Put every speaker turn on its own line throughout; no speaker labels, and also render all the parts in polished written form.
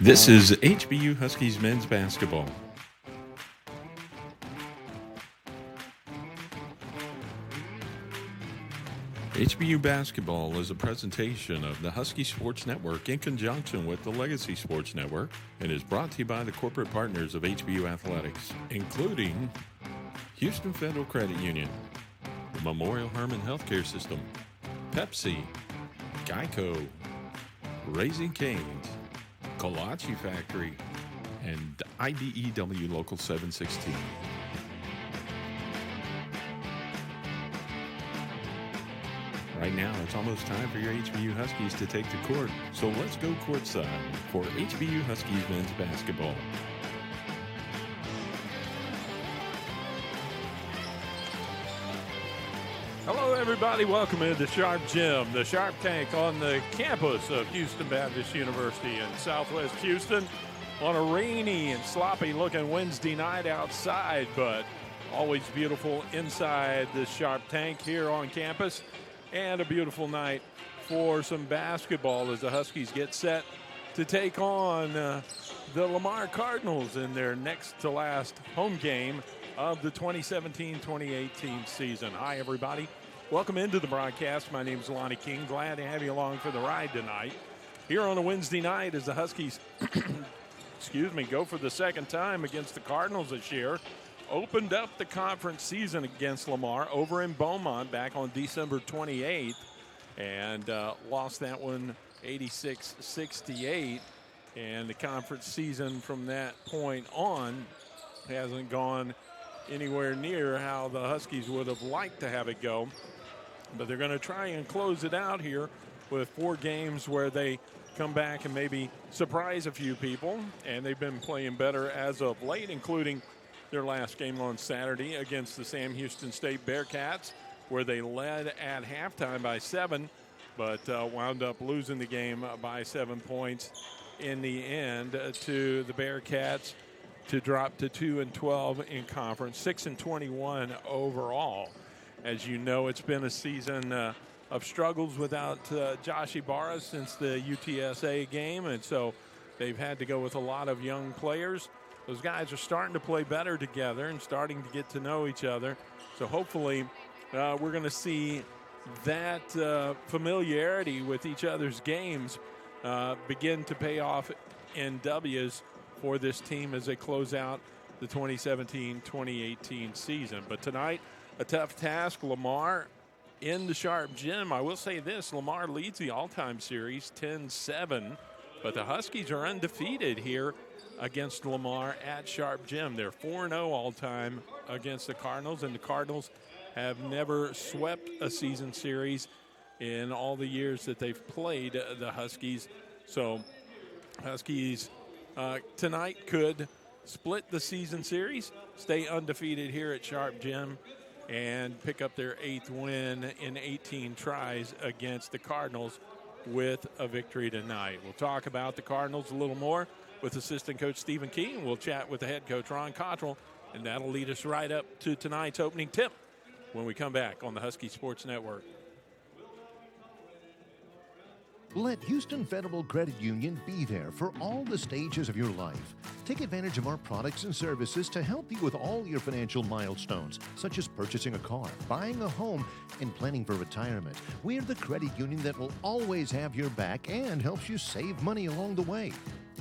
This is HBU Huskies men's basketball. HBU basketball is a presentation of the Husky Sports Network in conjunction with the Legacy Sports Network and is brought to you by the corporate partners of HBU Athletics, including Houston Federal Credit Union, Memorial Hermann Healthcare System, Pepsi, Geico, Raising Cane's, Kolache Factory, and IDEW Local 716. Right now, it's almost time for your HBU Huskies to take the court, so let's go courtside for HBU Huskies men's basketball. Hello, everybody. Welcome into the Sharp Gym, the Sharp Tank on the campus of Houston Baptist University in Southwest Houston on a rainy and sloppy-looking Wednesday night outside, but always beautiful inside the Sharp Tank here on campus, and a beautiful night for some basketball as the Huskies get set to take on the Lamar Cardinals in their next-to-last home game of the 2017-2018 season. Hi, everybody. Welcome into the broadcast. My name is Lonnie King. Glad to have you along for the ride tonight. Here on a Wednesday night as the Huskies, go for the second time against the Cardinals this year. Opened up the conference season against Lamar over in Beaumont back on December 28th and lost that one 86-68. And the conference season from that point on hasn't gone anywhere near how the Huskies would have liked to have it go. But they're going to try and close it out here with 4 games where they come back and maybe surprise a few people. And they've been playing better as of late, including their last game on Saturday against the Sam Houston State Bearcats, where they led at halftime by 7, but wound up losing the game by 7 points in the end to the Bearcats to drop to 2-12 in conference, 6-21 overall. As you know, it's been a season of struggles without Josh Ibarra since the UTSA game, and so they've had to go with a lot of young players. Those guys are starting to play better together and starting to get to know each other. So hopefully we're going to see that familiarity with each other's games begin to pay off in W's for this team as they close out the 2017-2018 season. But tonight, a tough task. Lamar in the Sharp Gym. I will say this, Lamar leads the all-time series 10-7, but the Huskies are undefeated here against Lamar at Sharp Gym. They're 4-0 all-time against the Cardinals, and the Cardinals have never swept a season series in all the years that they've played the Huskies. So Huskies tonight could split the season series, stay undefeated here at Sharp Gym, and pick up their 8th win in 18 tries against the Cardinals with a victory tonight. We'll talk about the Cardinals a little more with assistant coach Stephen Key, and we'll chat with the head coach Ron Cottrell, and that'll lead us right up to tonight's opening tip when we come back on the Husky Sports Network.
Let Houston Federal Credit Union be there for all the stages of your life. Take advantage of our products and services to help you with all your financial milestones, such as purchasing a car, buying a home, and planning for retirement. We're the credit union that will always have your back and helps you save money along the way.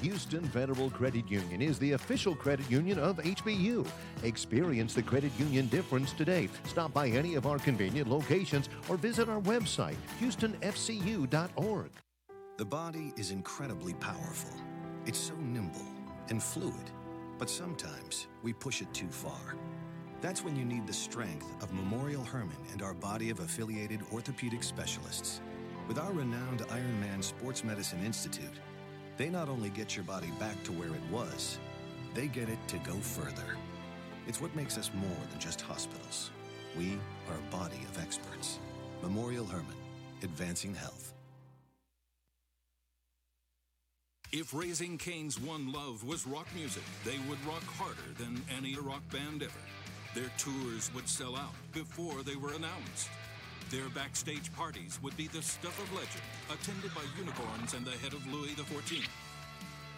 Houston Federal Credit Union is the official credit union of HBU. Experience the credit union difference today. Stop by any of our convenient locations or visit our website, houstonfcu.org.
The body is incredibly powerful. It's so nimble and fluid, but sometimes we push it too far. That's when you need the strength of Memorial Hermann and our body of affiliated orthopedic specialists. With our renowned Ironman Sports Medicine Institute, they not only get your body back to where it was, they get it to go further. It's what makes us more than just hospitals. We are a body of experts. Memorial Hermann, advancing health.
If Raising Cane's one love was rock music, they would rock harder than any rock band ever. Their tours would sell out before they were announced. Their backstage parties would be the stuff of legend, attended by unicorns and the head of Louis XIV.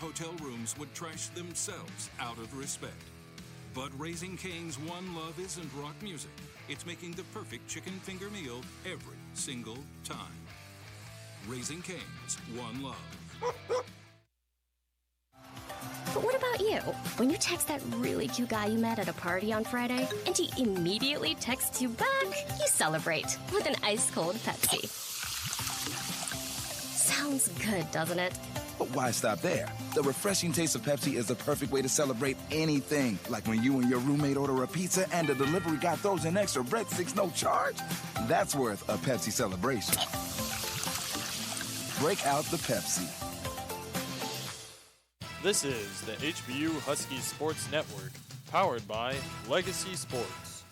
Hotel rooms would trash themselves out of respect. But Raising Cane's one love isn't rock music. It's making the perfect chicken finger meal every single time. Raising Cane's one love.
But what about you? When you text that really cute guy you met at a party on Friday, and he immediately texts you back, you celebrate with an ice-cold Pepsi. Sounds good, doesn't it?
But why stop there? The refreshing taste of Pepsi is the perfect way to celebrate anything. Like when you and your roommate order a pizza and the delivery guy throws in extra breadsticks, no charge. That's worth a Pepsi celebration. Break out the Pepsi.
This is the HBU Huskies Sports Network, powered by Legacy Sports.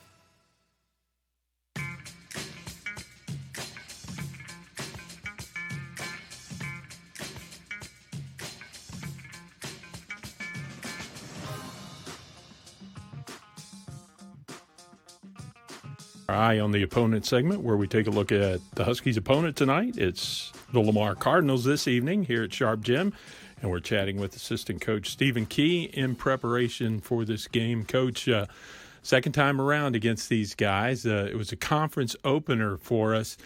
Our eye on the opponent segment, where we take a look at the Huskies' opponent tonight. It's the Lamar Cardinals this evening here at Sharp Gym. And we're chatting with assistant coach Stephen Key in preparation for this game. Coach, second time around against these guys. It was a conference opener for us.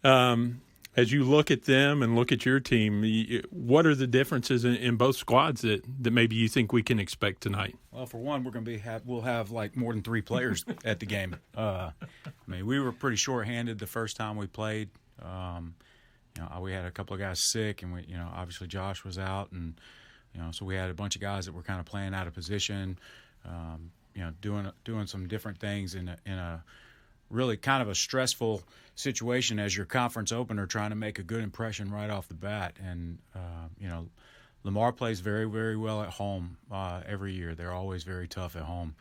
As you look at them and look at your team, what are the differences in both squads that maybe you think we can expect tonight?
Well, for one, we're going to we'll have like more than 3 players at the game. I mean, we were pretty short-handed the first time we played. We had a couple of guys sick, and obviously Josh was out, and so we had a bunch of guys that were kind of playing out of position, doing some different things in a really kind of a stressful situation as your conference opener, trying to make a good impression right off the bat. And Lamar plays very, very well at home every year. They're always very tough at home,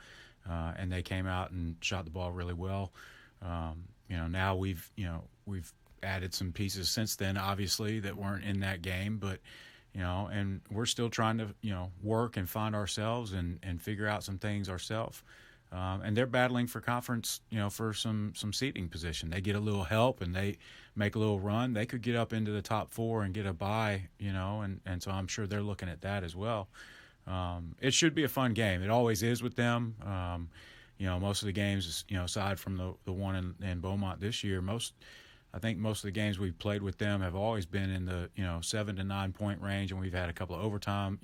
and they came out and shot the ball really well. Now we've added some pieces since then, obviously, that weren't in that game, but and we're still trying to work and find ourselves and figure out some things ourselves. And they're battling for conference, for some seating position. They get a little help and they make a little run. They could get up into the top 4 and get a bye, and so I'm sure they're looking at that as well. It should be a fun game. It always is with them. Most of the games, aside from the one in Beaumont this year, I think most of the games we've played with them have always been in the 7 to 9 point range, and we've had a couple of overtime,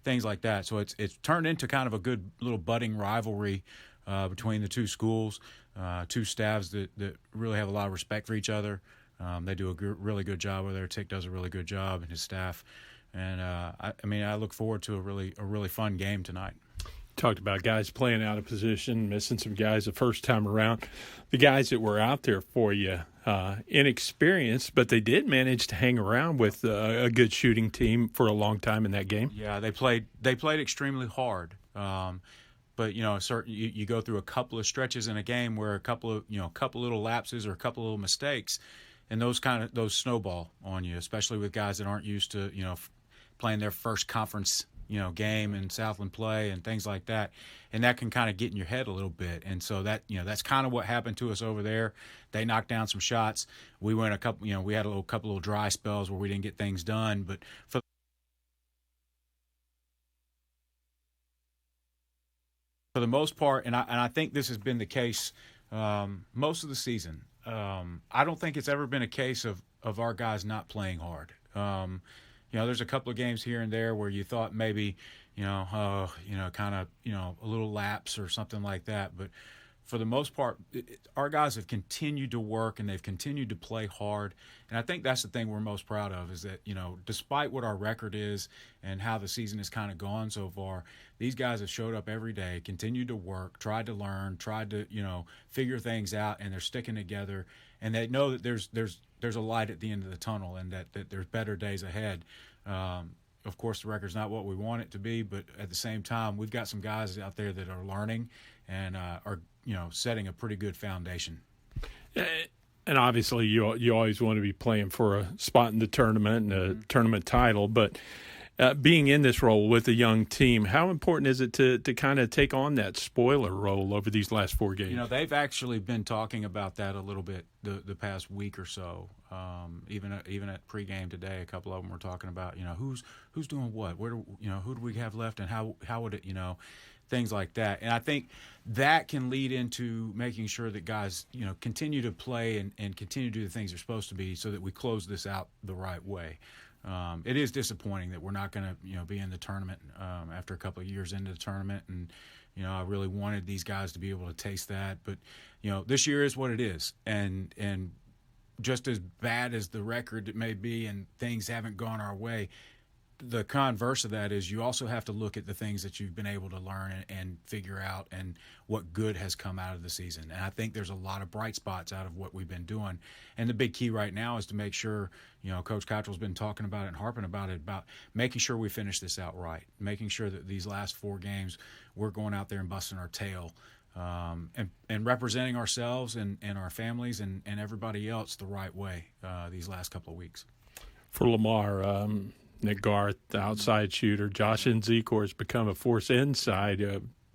things like that. So it's turned into kind of a good little budding rivalry between the two schools, two staffs that really have a lot of respect for each other. They do a really good job over there. Tick does a really good job, and his staff. And I look forward to a really fun game tonight.
Talked about guys playing out of position, missing some guys the first time around. The guys that were out there for you, inexperienced, but they did manage to hang around with a good shooting team for a long time in that game.
Yeah, they played extremely hard. But you go through a couple of stretches in a game where a couple of little lapses or a couple of little mistakes, and those snowball on you, especially with guys that aren't used to playing their first conference game in Southland play and things like that, and that can kind of get in your head a little bit. And so that that's kind of what happened to us over there. They knocked down some shots. We went we had a couple little dry spells where we didn't get things done, but for the most part, and I think this has been the case most of the season. I don't think it's ever been a case of our guys not playing hard. There's a couple of games here and there where you thought maybe, kind of, a little lapse or something like that. But for the most part, our guys have continued to work and they've continued to play hard. And I think that's the thing we're most proud of is that, despite what our record is and how the season has kind of gone so far, these guys have showed up every day, continued to work, tried to learn, tried to, figure things out, and they're sticking together. And they know that there's a light at the end of the tunnel and that there's better days ahead. Of course, the record's not what we want it to be, but at the same time, we've got some guys out there that are learning and are setting a pretty good foundation.
And obviously, you always want to be playing for a spot in the tournament and a tournament title. But being in this role with a young team, how important is it to kind of take on that spoiler role over these last 4 games?
They've actually been talking about that a little bit the past week or so. Even at pregame today, a couple of them were talking about who's doing what, who do we have left, and how would it things like that. And I think that can lead into making sure that guys continue to play and continue to do the things they're supposed to be, so that we close this out the right way. It is disappointing that we're not going to be in the tournament after a couple of years into the tournament, and I really wanted these guys to be able to taste that. But this year is what it is, and just as bad as the record may be and things haven't gone our way, the converse of that is you also have to look at the things that you've been able to learn and figure out and what good has come out of the season. And I think there's a lot of bright spots out of what we've been doing. And the big key right now is to make sure, Coach Cottrell's been talking about it and harping about it, about making sure we finish this out right, making sure that these last 4 games we're going out there and busting our tail and representing ourselves and our families and everybody else the right way these last couple of weeks.
For Lamar, Nick Garth, the outside shooter, Josh Nzikor has become a force inside.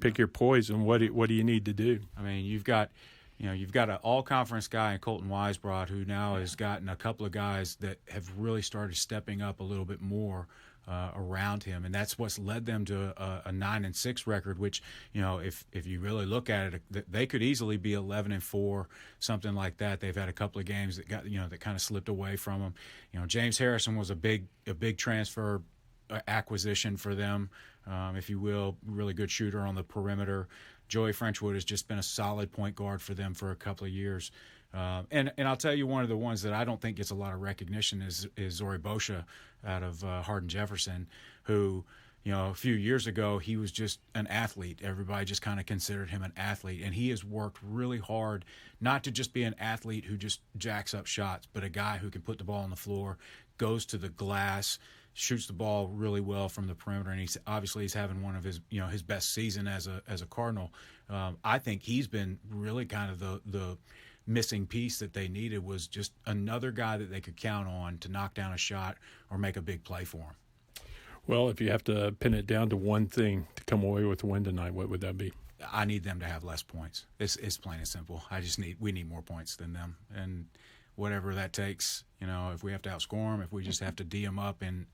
Pick your poison. What do you need to do?
I mean, you've got an all-conference guy in Colton Weisbrod, who now has gotten a couple of guys that have really started stepping up a little bit more around him, and that's what's led them to a 9-6 record. Which if you really look at it, they could easily be 11-4, something like that. They've had a couple of games that got that kind of slipped away from them. James Harrison was a big transfer acquisition for them, if you will. Really good shooter on the perimeter. Joey Frenchwood has just been a solid point guard for them for a couple of years. And I'll tell you, one of the ones that I don't think gets a lot of recognition is Zori Bosha out of Hardin-Jefferson, who, a few years ago, he was just an athlete. Everybody just kind of considered him an athlete. And he has worked really hard not to just be an athlete who just jacks up shots, but a guy who can put the ball on the floor, goes to the glass, shoots the ball really well from the perimeter, and he's having one of his his best season as a Cardinal. I think he's been really kind of the missing piece that they needed, was just another guy that they could count on to knock down a shot or make a big play for him.
Well, if you have to pin it down to one thing to come away with the win tonight, what would that be?
I need them to have less points. It's plain and simple. We need more points than them, and whatever that takes. If we have to outscore them, if we just have to D them up and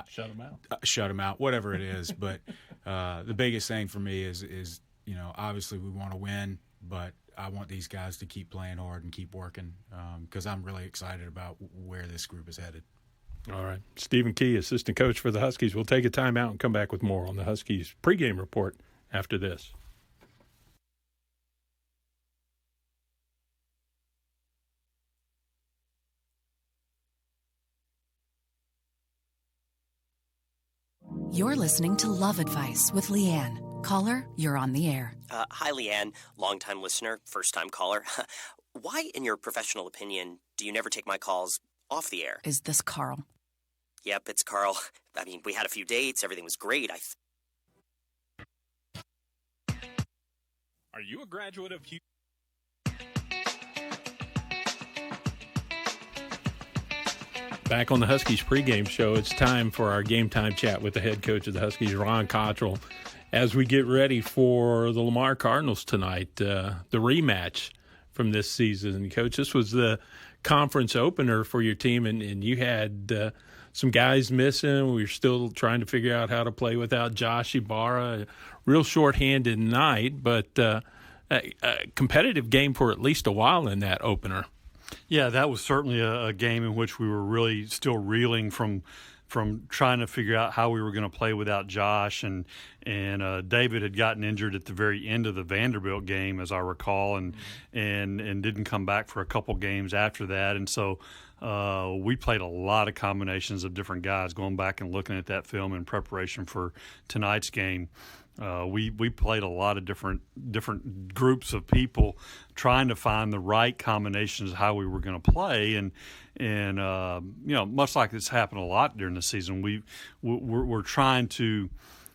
shut them out.
Shut them out, whatever it is. But the biggest thing for me is obviously we want to win, but I want these guys to keep playing hard and keep working, because I'm really excited about where this group is headed.
All right. Stephen Key, assistant coach for the Huskies. We'll take a timeout and come back with more on the Huskies pregame report after this.
You're listening to Love Advice with Leanne. Caller, you're on the air.
Hi, Leanne. Longtime listener, first-time caller. Why, in your professional opinion, do you never take my calls off the air?
Is this Carl?
Yep, it's Carl. I mean, we had a few dates. Everything was great.
Are you a graduate of Houston? Back on the Huskies pregame show, it's time for our game time chat with the head coach of the Huskies, Ron Cottrell, as we get ready for the Lamar Cardinals tonight, the rematch from this season. Coach, this was the conference opener for your team, and you had some guys missing. We were still trying to figure out how to play without Josh Ibarra. A real shorthanded night, but a competitive game for at least a while in that opener.
Yeah, that was certainly a game in which we were really still reeling from trying to figure out how we were going to play without Josh, and David had gotten injured at the very end of the Vanderbilt game, as I recall, and didn't come back for a couple games after that, and so we played a lot of combinations of different guys. Going back and looking at that film in preparation for tonight's game, we played a lot of different groups of people, trying to find the right combinations of how we were going to play, and much like it's happened a lot during the season, we're trying to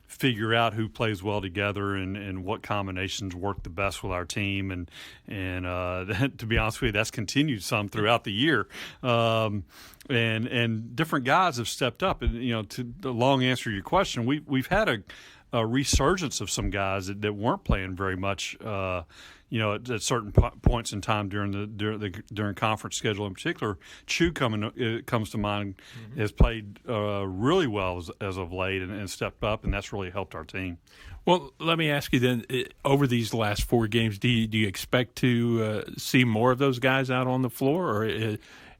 figure out who plays well together and what combinations work the best with our team, and to be honest with you, that's continued some throughout the year, and different guys have stepped up. And to the long answer to your question, we've had a resurgence of some guys that weren't playing very much, at certain points in time during conference schedule. In particular, Chu comes to mind, has played really well as of late and stepped up, and that's really helped our team.
Well, let me ask you then, over these last 4 games, do you expect to see more of those guys out on the floor, or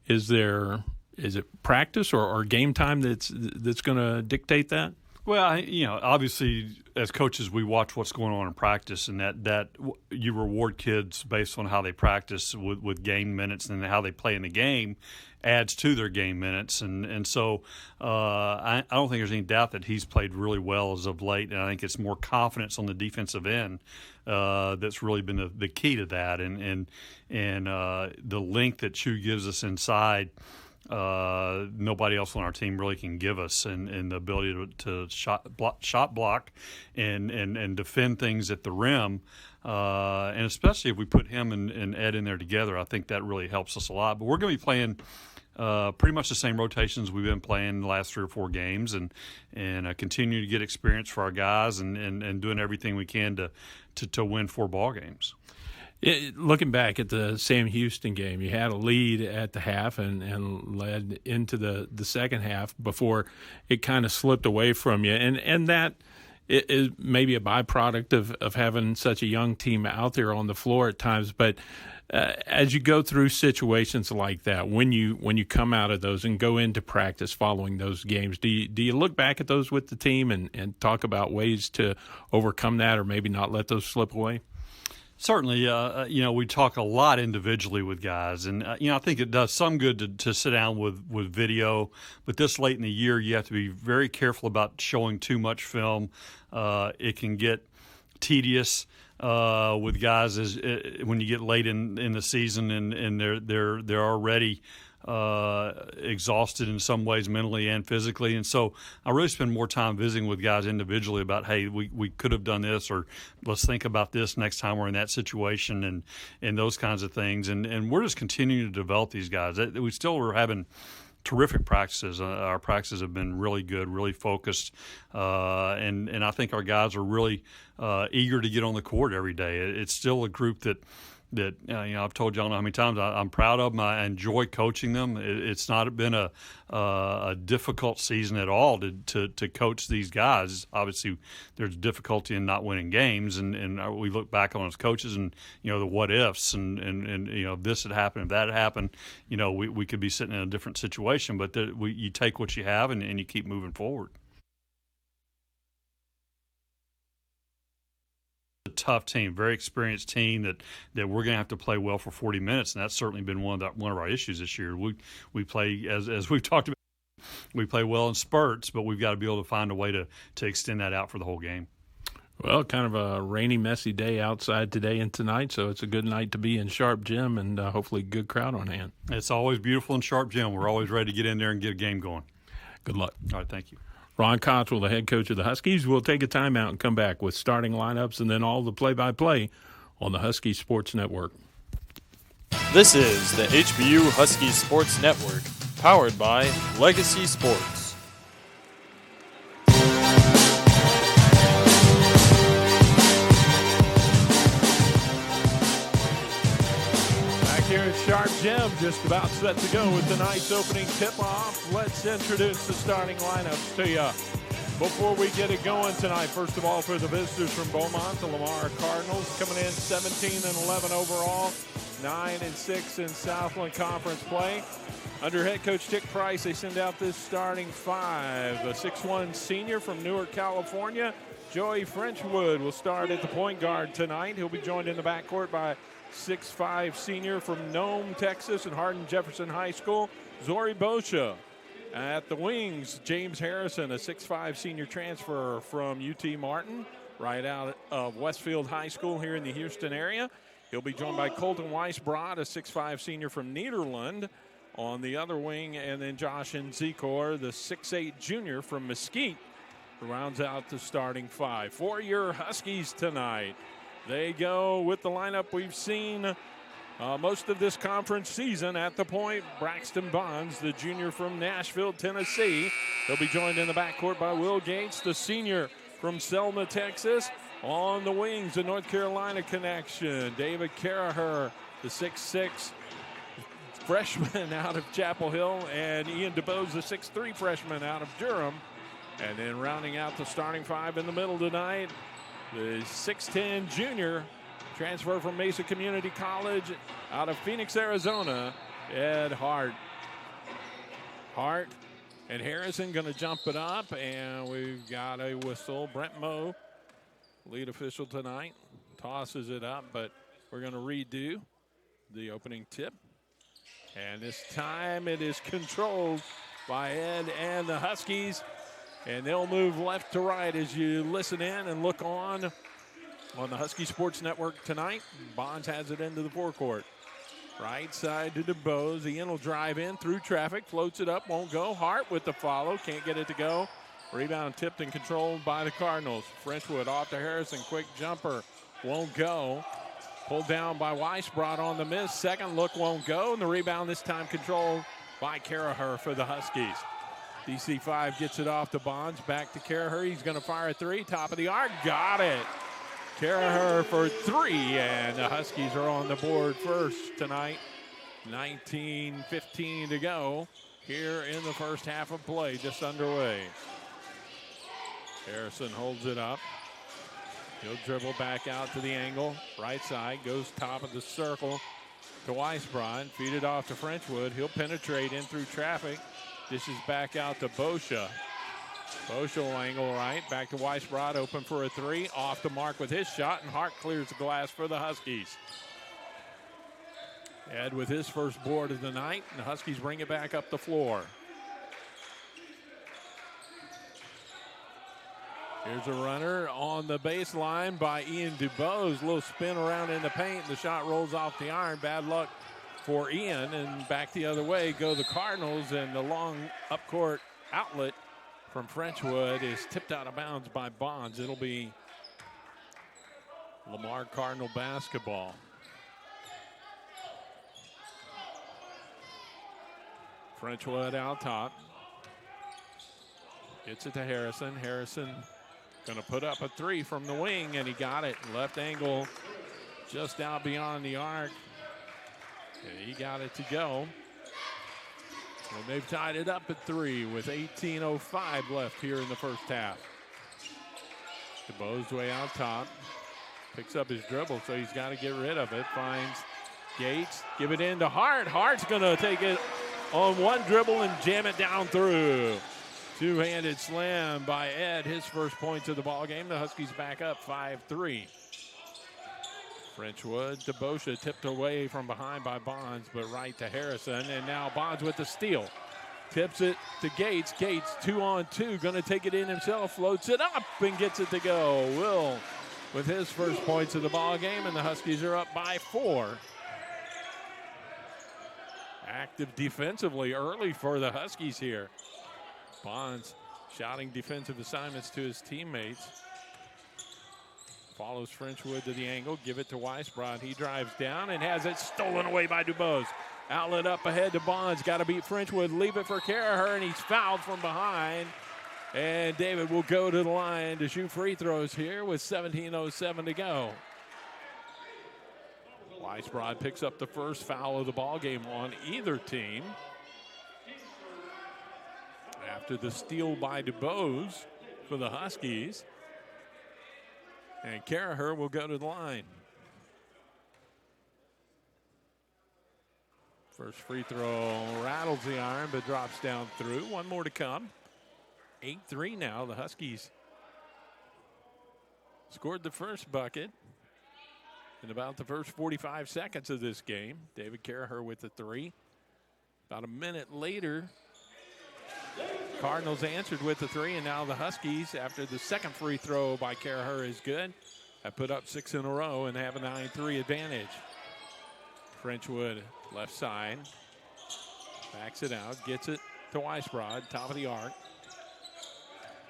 is it practice or game time that's going to dictate that?
Well, obviously, as coaches, we watch what's going on in practice, and that you reward kids based on how they practice with game minutes, and how they play in the game adds to their game minutes. And so I don't think there's any doubt that he's played really well as of late, and I think it's more confidence on the defensive end that's really been the key to that, and the length that Chu gives us inside. Nobody else on our team really can give us, and the ability to shot block and defend things at the rim, and especially if we put him and Ed in there together, I think that really helps us a lot. But we're going to be playing pretty much the same rotations we've been playing the last 3 or 4 games, and continue to get experience for our guys, and doing everything we can to win 4 ball games.
Looking back at the Sam Houston game, you had a lead at the half and led into the second half before it kind of slipped away from you. And that is maybe a byproduct of having such a young team out there on the floor at times. But as you go through situations like that, when you come out of those and go into practice following those games, do you look back at those with the team and talk about ways to overcome that, or maybe not let those slip away?
Certainly, we talk a lot individually with guys, and I think it does some good to sit down with video. But this late in the year, you have to be very careful about showing too much film. It can get tedious with guys when you get late in the season, and they're already exhausted in some ways, mentally and physically. And so I really spend more time visiting with guys individually about, hey, we could have done this, or let's think about this next time we're in that situation, and those kinds of things. And we're just continuing to develop these guys. We still are having terrific practices. Our practices have been really good, really focused, and I think our guys are really eager to get on the court every day. It's still a group that I've told you, I don't know how many times, I'm proud of them. I enjoy coaching them. It's not been a difficult season at all to coach these guys. Obviously, there's difficulty in not winning games, and we look back on as coaches and the what ifs and if this had happened, if that had happened, we could be sitting in a different situation. But you take what you have and you keep moving forward. A tough team, very experienced team that we're going to have to play well for 40 minutes, and that's certainly been one of our issues this year. We play, as we've talked about, we play well in spurts, but we've got to be able to find a way to extend that out for the whole game.
Well, kind of a rainy, messy day outside today and tonight, so it's a good night to be in Sharp Gym, and hopefully a good crowd on hand.
It's always beautiful in Sharp Gym. We're always ready to get in there and get a game going.
Good luck.
All right, thank you.
Ron Cottrell, the head coach of the Huskies, will take a timeout and come back with starting lineups and then all the play-by-play on the Husky Sports Network.
This is the HBU Husky Sports Network, powered by Legacy Sports.
Here at Sharp Gym, just about set to go with tonight's opening tip-off. Let's introduce the starting lineups to you. Before we get it going tonight, first of all, for the visitors from Beaumont, the Lamar Cardinals coming in 17-11 overall, 9-6 in Southland Conference play. Under head coach Dick Price, they send out this starting five. A 6'1 senior from Newark, California, Joey Frenchwood, will start at the point guard tonight. He'll be joined in the backcourt by 6'5 senior from Nome, Texas, and Hardin-Jefferson High School, Zori Boscia. At the wings, James Harrison, a 6'5 senior transfer from UT Martin, right out of Westfield High School here in the Houston area. He'll be joined by Colton Weisbrod, a 6'5 senior from Nederland, on the other wing, and then Josh Nzikor, the 6'8 junior from Mesquite, rounds out the starting five. For your Huskies tonight, they go with the lineup we've seen most of this conference season. At the point, Braxton Bonds, the junior from Nashville, Tennessee. He'll be joined in the backcourt by Will Gates, the senior from Selma, Texas. On the wings, the North Carolina connection, David Caraher, the 6'6 freshman out of Chapel Hill, and Ian DeBose, the 6'3 freshman out of Durham. And then rounding out the starting five in the middle tonight, the 6'10 junior, transfer from Mesa Community College out of Phoenix, Arizona, Ed Hart. Hart and Harrison going to jump it up, and we've got a whistle. Brent Moe, lead official tonight, tosses it up, but we're going to redo the opening tip. And this time it is controlled by Ed and the Huskies. And they'll move left to right as you listen in and look on the Husky Sports Network tonight. Bonds has it into the forecourt. Right side to DeBose. Ian will drive in through traffic, floats it up, won't go. Hart with the follow, can't get it to go. Rebound tipped and controlled by the Cardinals. Frenchwood off to Harrison, quick jumper, won't go. Pulled down by Weisbrod on the miss. Second look won't go, and the rebound this time controlled by Caraher for the Huskies. DC5 gets it off to Bonds, back to Caraher. He's going to fire a three, top of the arc, got it. Caraher for three, and the Huskies are on the board first tonight. 19:15 to go here in the first half of play, just underway. Harrison holds it up. He'll dribble back out to the angle. Right side, goes top of the circle to Weisbrod. Feed it off to Frenchwood. He'll penetrate in through traffic. Dishes back out to Boscia. Boscia will angle right. Back to Weisbrod, open for a three. Off the mark with his shot, and Hart clears the glass for the Huskies. Ed with his first board of the night, and the Huskies bring it back up the floor. Here's a runner on the baseline by Ian DeBose. A little spin around in the paint. The shot rolls off the iron. Bad luck for Ian. And back the other way go the Cardinals. And the long up-court outlet from Frenchwood is tipped out of bounds by Bonds. It'll be Lamar Cardinal basketball. Frenchwood out top. Gets it to Harrison. Harrison going to put up a three from the wing, and he got it. Left angle just out beyond the arc. And he got it to go. And they've tied it up at three with 18:05 left here in the first half. DeBose way out top. Picks up his dribble, so he's got to get rid of it. Finds Gates. Give it in to Hart. Hart's going to take it on one dribble and jam it down through. Two-handed slam by Ed, his first points of the ball game. The Huskies back up 5-3. Frenchwood to Boscia, tipped away from behind by Bonds, but right to Harrison. And now Bonds with the steal. Tips it to Gates. Gates 2-on-2, going to take it in himself, floats it up and gets it to go. Will with his first points of the ball game, and the Huskies are up by 4. Active defensively early for the Huskies here. Bonds shouting defensive assignments to his teammates. Follows Frenchwood to the angle. Give it to Weisbrod. He drives down and has it stolen away by DuBose. Outlet up ahead to Bonds. Got to beat Frenchwood. Leave it for Caraher, and he's fouled from behind. And David will go to the line to shoot free throws here with 17:07 to go. Weisbrod picks up the first foul of the ball game on either team. After the steal by DuBose for the Huskies. And Caraher will go to the line. First free throw rattles the iron, but drops down through. One more to come. 8-3 now. The Huskies scored the first bucket in about the first 45 seconds of this game. David Caraher with the three. About a minute later, Cardinals answered with the three, and now the Huskies, after the second free throw by Caraher is good, have put up 6 in a row and have a 9-3 advantage. Frenchwood left side, backs it out, gets it to Weisbrod, top of the arc.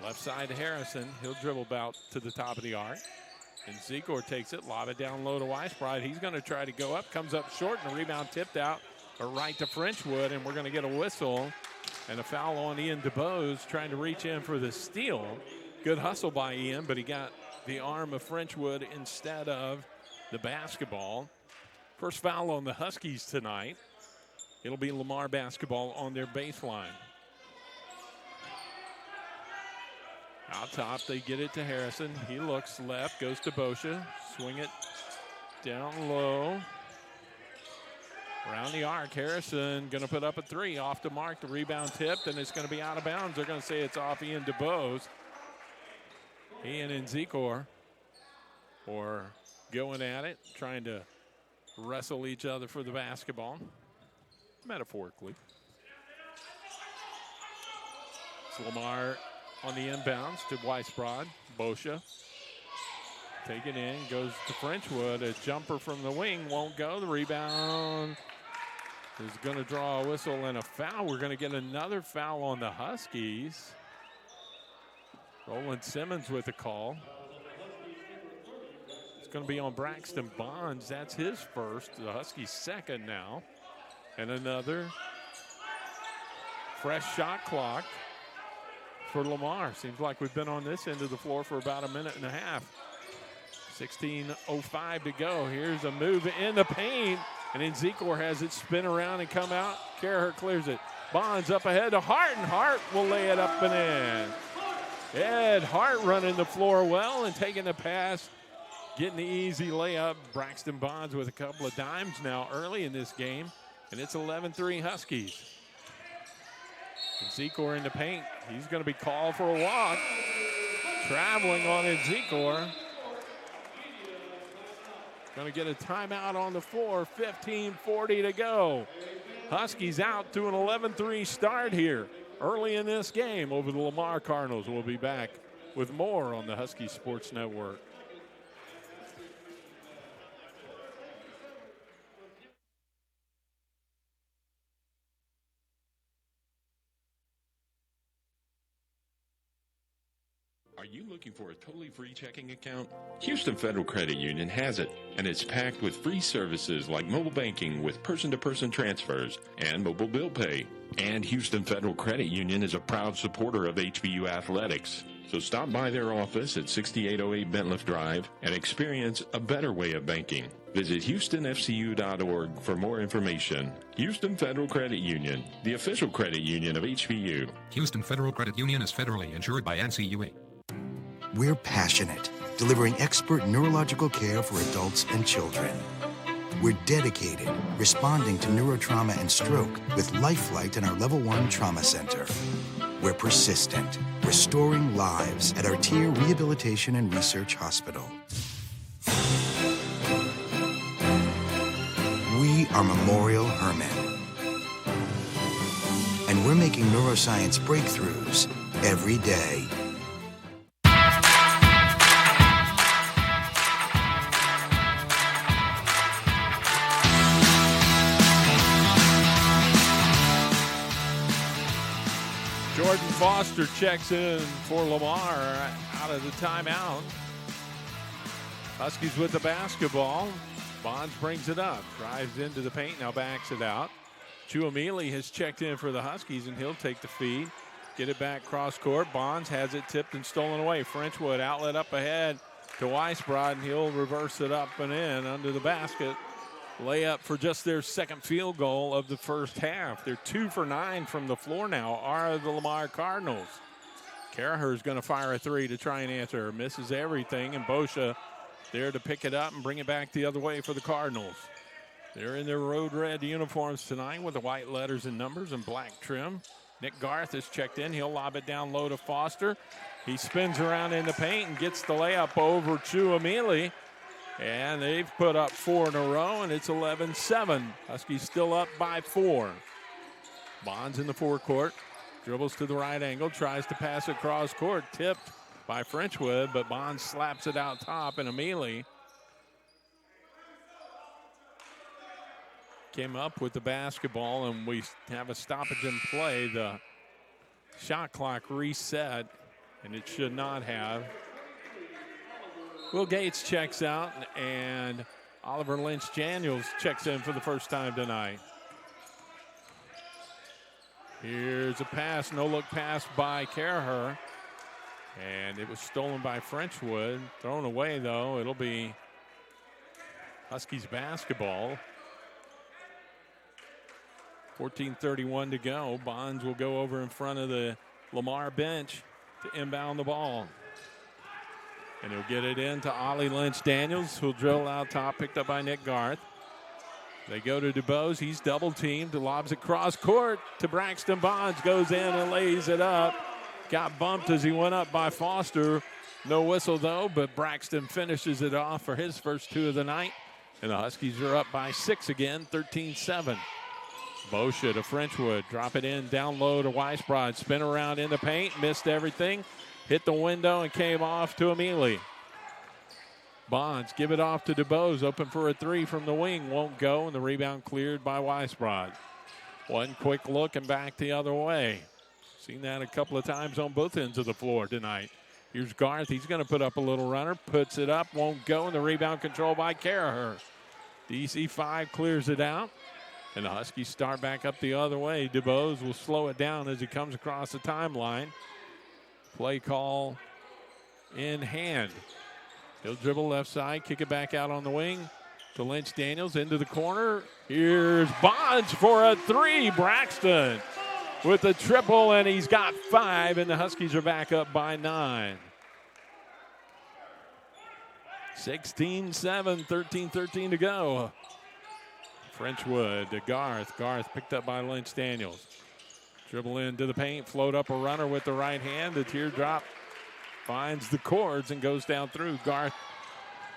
Left side to Harrison. He'll dribble about to the top of the arc. And Zikor takes it, lob it down low to Weisbrod. He's going to try to go up, comes up short, and the rebound tipped out, but right to Frenchwood, and we're going to get a whistle and a foul on Ian DeBose trying to reach in for the steal. Good hustle by Ian, but he got the arm of Frenchwood instead of the basketball. First foul on the Huskies tonight. It'll be Lamar basketball on their baseline. Out top, they get it to Harrison. He looks left, goes to Boscia. Swing it down low. Around the arc, Harrison going to put up a three. Off the mark, the rebound tipped, and it's going to be out of bounds. They're going to say it's off Ian DeBose. Ian and Zikor are going at it, trying to wrestle each other for the basketball, metaphorically. It's Lamar on the inbounds to Weisbrod. Boscia. Take it in, goes to Frenchwood. A jumper from the wing won't go. The rebound is going to draw a whistle and a foul. We're going to get another foul on the Huskies. Roland Simmons with a call. It's going to be on Braxton Bonds. That's his first. The Huskies second now. And another fresh shot clock for Lamar. Seems like we've been on this end of the floor for about a minute and a half. 16:05 to go. Here's a move in the paint, and then Zikor has it spin around and come out. Caraher clears it. Bonds up ahead to Hart, and Hart will lay it up and in. Ed Hart running the floor well and taking the pass, getting the easy layup. Braxton Bonds with a couple of dimes now early in this game, and it's 11-3 Huskies. And Zikor in the paint. He's going to be called for a walk. Traveling on it, Zikor. Going to get a timeout on the floor. 15:40 to go. Huskies out to an 11-3 start here early in this game over the Lamar Cardinals. We'll be back with more on the Husky Sports Network.
Are you looking for a totally free checking account? Houston Federal Credit Union has it, and it's packed with free services like mobile banking with person-to-person transfers and mobile bill pay. And Houston Federal Credit Union is a proud supporter of HBU athletics. So stop by their office at 6808 Bentliff Drive and experience a better way of banking. Visit HoustonFCU.org for more information. Houston Federal Credit Union, the official credit union of HBU.
Houston Federal Credit Union is federally insured by NCUA.
We're passionate, delivering expert neurological care for adults and children. We're dedicated, responding to neurotrauma and stroke with LifeFlight in our Level 1 Trauma Center. We're persistent, restoring lives at our Tier Rehabilitation and Research Hospital. We are Memorial Hermann. And we're making neuroscience breakthroughs every day.
Jordan Foster checks in for Lamar out of the timeout. Huskies with the basketball. Bonds brings it up, drives into the paint, now backs it out. Chuamili has checked in for the Huskies, and he'll take the feed. Get it back cross court. Bonds has it tipped and stolen away. Frenchwood outlet up ahead to Weisbrod, and he'll reverse it up and in under the basket. Layup for just their second field goal of the first half. They're 2 for 9 from the floor now, are the Lamar Cardinals. Caraher's going to fire a three to try and answer. Misses everything, and Boscia there to pick it up and bring it back the other way for the Cardinals. They're in their road red uniforms tonight with the white letters and numbers and black trim. Nick Garth is checked in. He'll lob it down low to Foster. He spins around in the paint and gets the layup over Chuamili. And they've put up 4 in a row, and it's 11-7. Huskies still up by 4. Bonds in the forecourt. Dribbles to the right angle. Tries to pass across court. Tipped by Frenchwood, but Bonds slaps it out top, and Amili came up with the basketball, and we have a stoppage in play. The shot clock reset, and it should not have. Will Gates checks out, and Oliver Lynch-Daniels checks in for the first time tonight. Here's a pass, no-look pass by Caraher, and it was stolen by Frenchwood. Thrown away, though. It'll be Huskies basketball. 14:31 to go. Bonds will go over in front of the Lamar bench to inbound the ball. And he'll get it in to Ollie Lynch-Daniels, who'll drill out top, picked up by Nick Garth. They go to DuBose. He's double-teamed, lobs it cross court to Braxton Bonds, goes in and lays it up. Got bumped as he went up by Foster. No whistle, though, but Braxton finishes it off for his first 2 of the night. And the Huskies are up by 6 again, 13-7. Boscia to Frenchwood. Drop it in down low to Weisbrod. Spin around in the paint. Missed everything. Hit the window and came off to Amili. Bonds give it off to DuBose. Open for a 3 from the wing. Won't go. And the rebound cleared by Weisbrod. One quick look and back the other way. Seen that a couple of times on both ends of the floor tonight. Here's Garth. He's going to put up a little runner. Puts it up. Won't go. And the rebound controlled by Caraher. DC5 clears it out. And the Huskies start back up the other way. DuBose will slow it down as he comes across the timeline. Play call in hand. He'll dribble left side, kick it back out on the wing to Lynch-Daniels into the corner. Here's Bonds for a 3. Braxton with a triple, and he's got 5, and the Huskies are back up by 9. 16-7, 13-13 to go. Frenchwood to Garth. Garth picked up by Lynch-Daniels. Dribble into the paint, float up a runner with the right hand. The teardrop finds the cords and goes down through. Garth,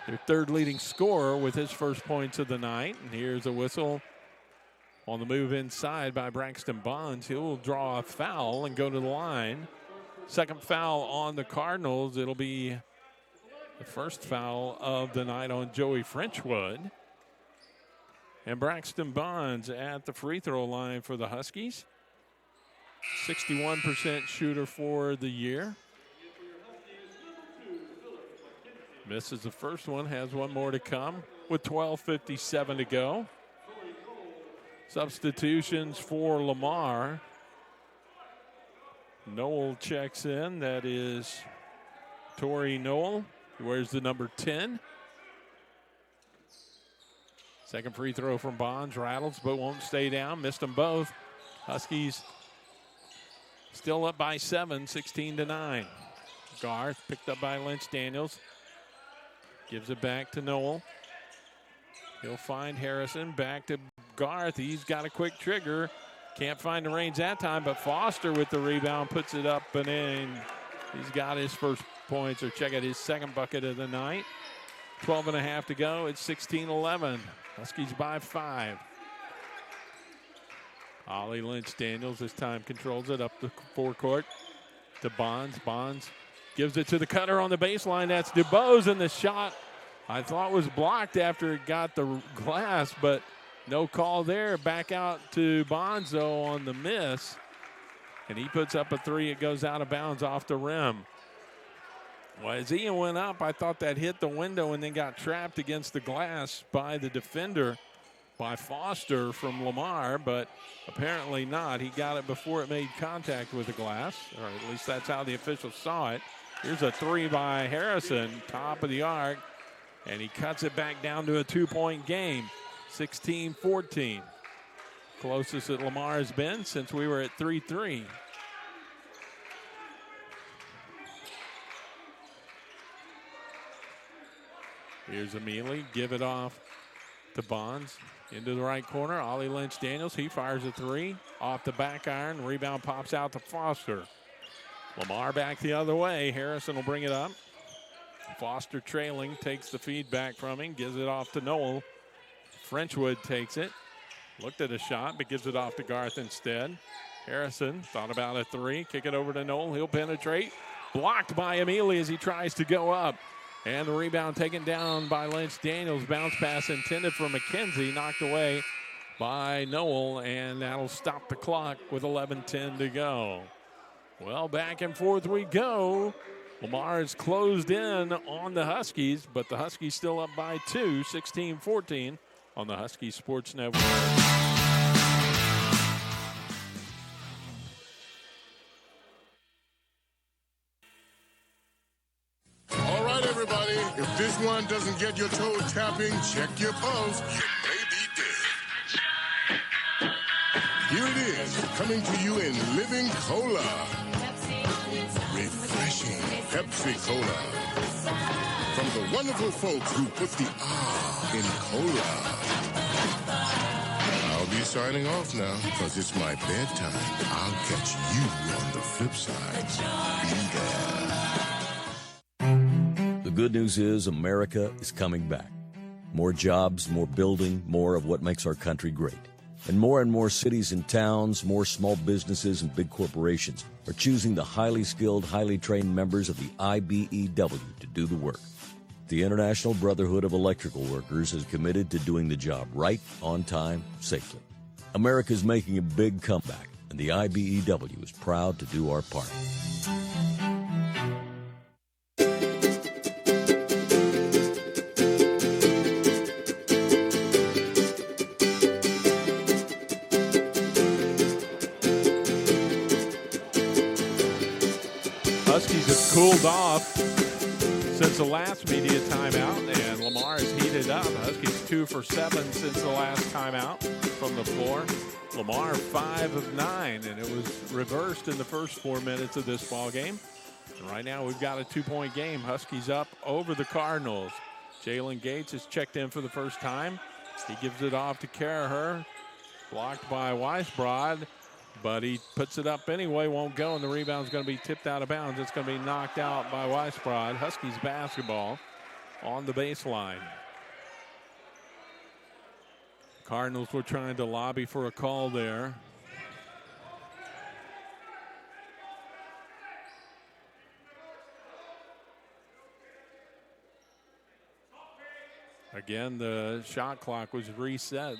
their third leading scorer, with his first points of the night. And here's a whistle on the move inside by Braxton Bonds. He'll draw a foul and go to the line. Second foul on the Cardinals. It'll be the first foul of the night on Joey Frenchwood. And Braxton Bonds at the free throw line for the Huskies. 61% shooter for the year. Misses the first one, has one more to come with 12:57 to go. Substitutions for Lamar. Noel checks in. That is Torrey Noel. He wears the number 10. Second free throw from Bonds. Rattles, but won't stay down. Missed them both. Huskies still up by 7, 16-9. Garth picked up by Lynch-Daniels. Gives it back to Noel. He'll find Harrison. Back to Garth. He's got a quick trigger. Can't find the range that time, but Foster with the rebound puts it up and in. He's got his first points, or check out his second bucket of the night. 12.5 to go. It's 16-11. Huskies by 5. Ollie Lynch-Daniels this time controls it up the forecourt to Bonds. Bonds gives it to the cutter on the baseline. That's DuBose, and the shot I thought was blocked after it got the glass, but no call there. Back out to Bonzo on the miss, and he puts up a 3. It goes out of bounds off the rim. Well, as Ian went up, I thought that hit the window and then got trapped against the glass by the defender, by Foster from Lamar, but apparently not. He got it before it made contact with the glass, or at least that's how the officials saw it. Here's a 3 by Harrison, top of the arc, and he cuts it back down to a 2-point game, 16-14. Closest that Lamar has been since we were at 3-3. Here's Amili, give it off to Bonds. Into the right corner, Ollie Lynch-Daniels. He fires a three. Off the back iron. Rebound pops out to Foster. Lamar back the other way. Harrison will bring it up. Foster trailing, takes the feed back from him, gives it off to Noel. Frenchwood takes it. Looked at a shot, but gives it off to Garth instead. Harrison thought about a three. Kick it over to Noel. He'll penetrate. Blocked by Emili as he tries to go up. And the rebound taken down by Lynch-Daniels. Bounce pass intended for McKenzie. Knocked away by Noel. And that'll stop the clock with 11:10 to go. Well, back and forth we go. Lamar is closed in on the Huskies, but the Huskies still up by 2, 16-14 on the Husky Sports Network.
All right, everybody. If this one doesn't get your toe tapping, check your pulse. You may be dead. Here it is, coming to you in living cola. Refreshing Pepsi Cola. From the wonderful folks who put the in cola. I'll be signing off now, because it's my bedtime. I'll catch you on the flip side. Be there.
The good news is America is coming back. More jobs, more building, more of what makes our country great. And more cities and towns, more small businesses and big corporations are choosing the highly skilled, highly trained members of the IBEW to do the work. The International Brotherhood of Electrical Workers is committed to doing the job right, on time, safely. America's making a big comeback, and the IBEW is proud to do our part.
Huskies have cooled off since the last media timeout, and Lamar has heated up. Huskies 2 for 7 since the last timeout from the floor. Lamar 5 of 9, and it was reversed in the first 4 minutes of this ball game. And right now we've got a 2-point game. Huskies up over the Cardinals. Jalen Gates has checked in for the first time. He gives it off to Caraher, blocked by Weisbrod. But he puts it up anyway, won't go, and the rebound's going to be tipped out of bounds. It's going to be knocked out by Weisbrod. Huskies basketball on the baseline. Cardinals were trying to lobby for a call there. Again, the shot clock was reset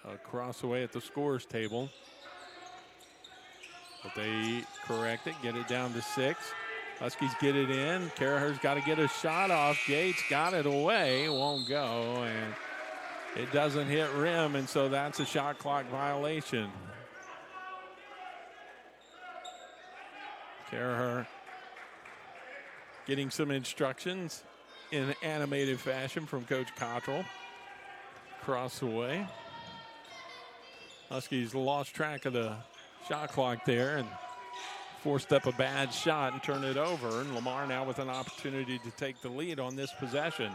across the way at the scorers table. But they correct it, get it down to 6. Huskies get it in. Caraher's got to get a shot off. Gates got it away, won't go, and it doesn't hit rim, and so that's a shot clock violation. Caraher getting some instructions in animated fashion from Coach Cottrell. Across the way. Huskies lost track of the shot clock there and forced up a bad shot and turned it over. And Lamar now with an opportunity to take the lead on this possession.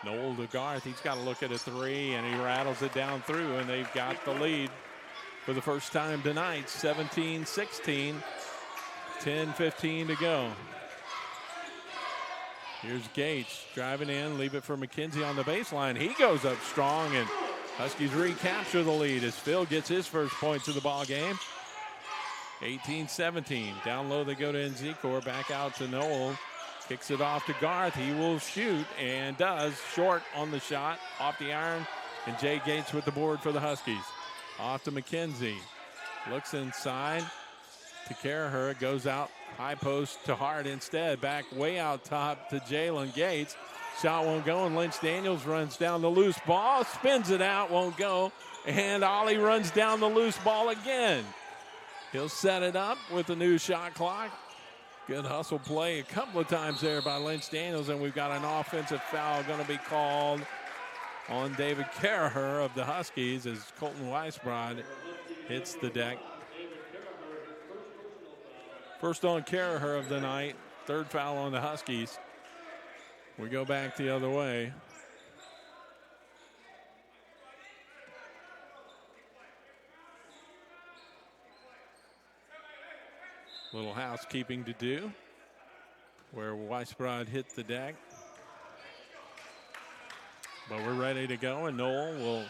Noel to Garth, he's got to look at a three, and he rattles it down through, and they've got the lead for the first time tonight, 17-16, 10:15 to go. Here's Gates driving in, leave it for McKenzie on the baseline. He goes up strong, and Huskies recapture the lead as Phil gets his first points of the ball game. 18-17. Down low they go to Nzikor. Back out to Noel. Kicks it off to Garth. He will shoot and does. Short on the shot. Off the iron. And Jay Gates with the board for the Huskies. Off to McKenzie. Looks inside to Caraher. Goes out high post to Hart instead. Back way out top to Jalen Gates. Shot won't go, and Lynch-Daniels runs down the loose ball. Spins it out. Won't go. And Ollie runs down the loose ball again. He'll set it up with the new shot clock. Good hustle play a couple of times there by Lynch-Daniels, and we've got an offensive foul going to be called on David Caraher of the Huskies as Colton Weisbrod hits the deck. First on Caraher of the night, third foul on the Huskies. We go back the other way. Little housekeeping to do where Weisbrod hit the deck. But we're ready to go, and Noel will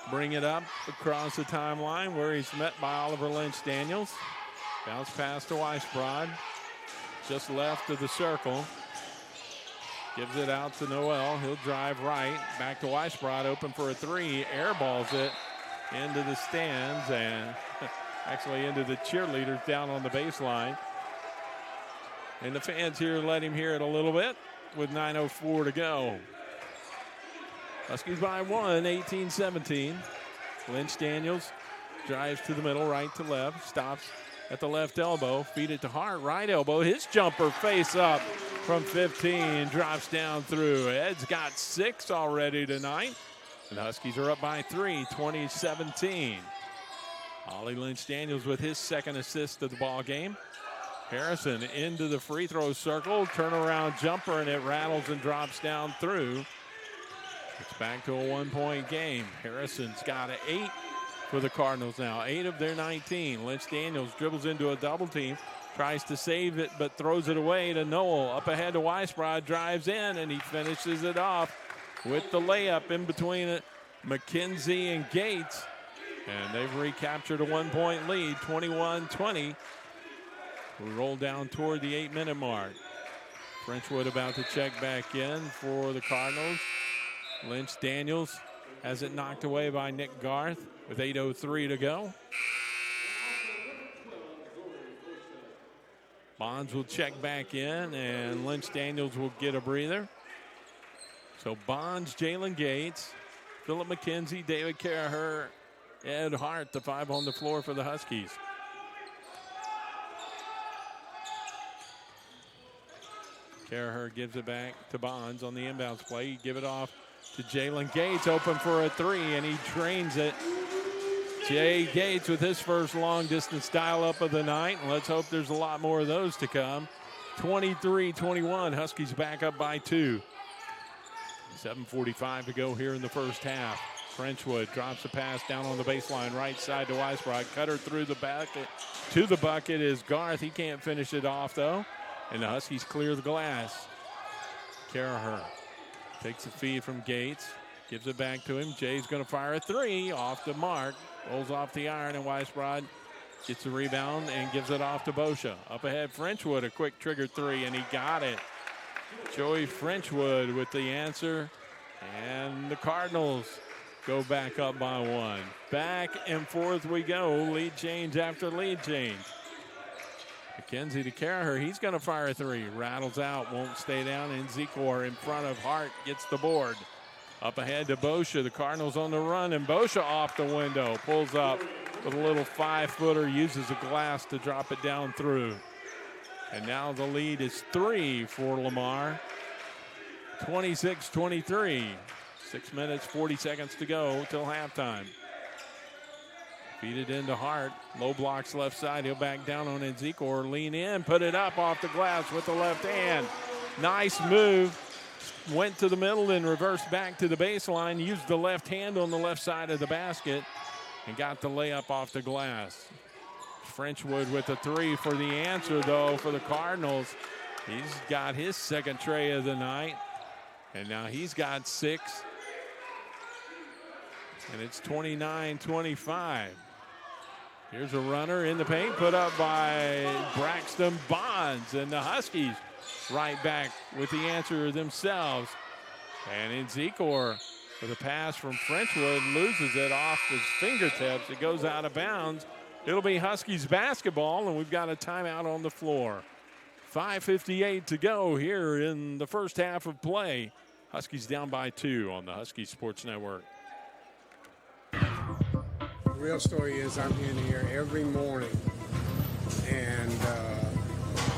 bring it up across the timeline where he's met by Oliver Lynch-Daniels. Bounce pass to Weisbrod. Just left of the circle. Gives it out to Noel. He'll drive right. Back to Weisbrod, open for a three. Airballs it into the stands and actually into the cheerleaders down on the baseline. And the fans here let him hear it a little bit with 9:04 to go. Huskies by 1, 18-17. Lynch-Daniels drives to the middle, right to left. Stops at the left elbow. Feed it to Hart, right elbow. His jumper face up from 15. Drops down through. Ed's got 6 already tonight. And the Huskies are up by 3, 20-17. Ollie Lynch-Daniels with his second assist of the ball game. Harrison into the free throw circle. Turnaround jumper, and it rattles and drops down through. It's back to a 1-point game. Harrison's got an 8 for the Cardinals now. 8 of their 19. Lynch-Daniels dribbles into a double team. Tries to save it, but throws it away to Noel. Up ahead to Weisbrod. Drives in, and he finishes it off with the layup in between McKenzie and Gates. And they've recaptured a 1-point lead, 21-20. We roll down toward the 8-minute mark. Frenchwood about to check back in for the Cardinals. Lynch-Daniels has it knocked away by Nick Garth with 8:03 to go. Bonds will check back in, and Lynch-Daniels will get a breather. So Bonds, Jalen Gates, Philip McKenzie, David Caraher, Ed Hart, the 5 on the floor for the Huskies. Caraher gives it back to Bonds on the inbounds play. Give it off to Jalen Gates, open for a 3, and he drains it. Jay Gates with his first long-distance dial-up of the night. Let's hope there's a lot more of those to come. 23-21, Huskies back up by 2. 7:45 to go here in the first half. Frenchwood drops a pass down on the baseline, right side to Weisbrod. Cutter through the bucket. To the bucket is Garth. He can't finish it off, though. And the Huskies clear the glass. Caraher takes a feed from Gates. Gives it back to him. Jay's going to fire a 3 off the mark. Rolls off the iron, and Weisbrod gets the rebound and gives it off to Boscia. Up ahead, Frenchwood, a quick trigger 3, and he got it. Joey Frenchwood with the answer. And the Cardinals go back up by 1. Back and forth we go. Lead change after lead change. McKenzie to Caraher. He's going to fire a 3. Rattles out, won't stay down. And Zikor in front of Hart gets the board. Up ahead to Boscia. The Cardinals on the run, and Boscia off the window. Pulls up with a little 5-footer. Uses a glass to drop it down through. And now the lead is 3 for Lamar. 26-23. 6 minutes, 40 seconds to go till halftime. Feed it into Hart. Low blocks left side. He'll back down on Zikor. Lean in. Put it up off the glass with the left hand. Nice move. Went to the middle and reversed back to the baseline. Used the left hand on the left side of the basket and got the layup off the glass. Frenchwood with a 3 for the answer, though, for the Cardinals. He's got his second tray of the night. And now he's got 6. And it's 29-25. Here's a runner in the paint put up by Braxton Bonds. And the Huskies right back with the answer themselves. And in Zikor with a pass from Frenchwood, loses it off his fingertips. It goes out of bounds. It'll be Huskies basketball, and we've got a timeout on the floor. 5:58 to go here in the first half of play. Huskies down by 2 on the Huskies Sports Network.
The real story is I'm in here every morning and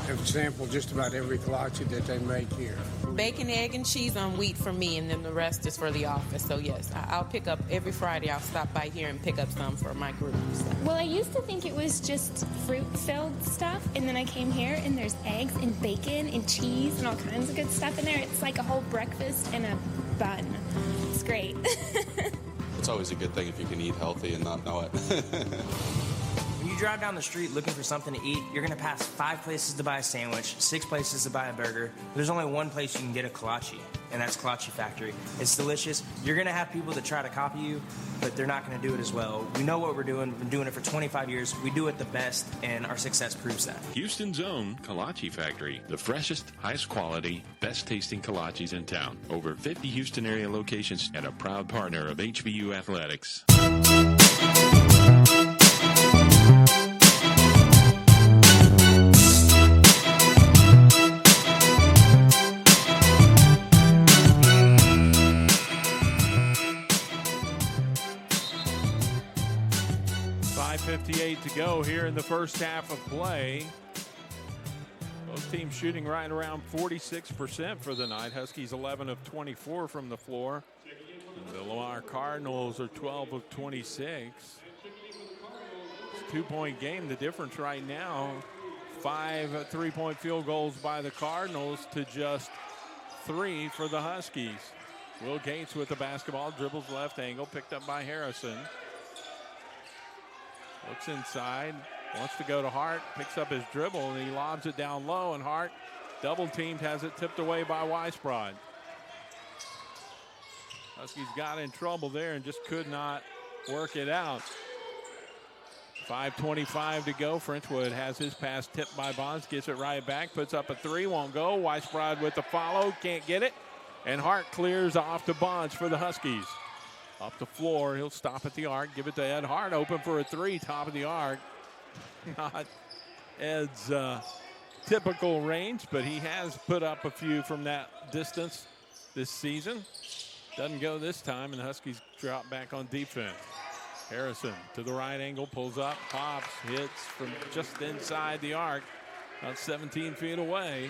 have sampled just about every kolache that they make here.
Bacon, egg, and cheese on wheat for me, and then the rest is for the office. So yes, I'll pick up every Friday. I'll stop by here and pick up some for my group.
Well, I used to think it was just fruit-filled stuff, and then I came here and there's eggs and bacon and cheese and all kinds of good stuff in there. It's like a whole breakfast and a bun. It's great.
It's always a good thing if you can eat healthy and not know it.
When you
drive down the street looking for something to eat, you're going to pass 5 places to buy a sandwich, 6 places to buy a burger. There's only one place you can get a kolache, and that's Kolache Factory. It's delicious. You're going to have people that try to copy you, but they're not going to do it as well. We know what we're doing. We've been doing it for 25 years. We do it the best, and our success proves that.
Houston's own Kolache Factory, the freshest, highest quality, best tasting kolaches in town. Over 50 Houston area locations and a proud partner of HBU Athletics.
5:58 to go here in the first half of play. Both teams shooting right around 46% for the night. Huskies 11 of 24 from the floor. The Lamar Cardinals are 12 of 26. It's a 2-point game. The difference right now, 5 3-point field goals by the Cardinals to just 3 for the Huskies. Will Gates with the basketball, dribbles left angle, picked up by Harrison. Looks inside, wants to go to Hart, picks up his dribble, and he lobs it down low, and Hart, double teamed, has it tipped away by Weisbrod. Huskies got in trouble there and just could not work it out. 5:25 to go. Frenchwood has his pass tipped by Bonds, gets it right back, puts up a 3, won't go. Weisbrod with the follow, can't get it. And Hart clears off to Bonds for the Huskies. Up the floor, he'll stop at the arc, give it to Ed Hart, open for a 3, top of the arc. Not Ed's typical range, but he has put up a few from that distance this season. Doesn't go this time, and the Huskies drop back on defense. Harrison to the right angle, pulls up, pops, hits from just inside the arc, about 17 feet away.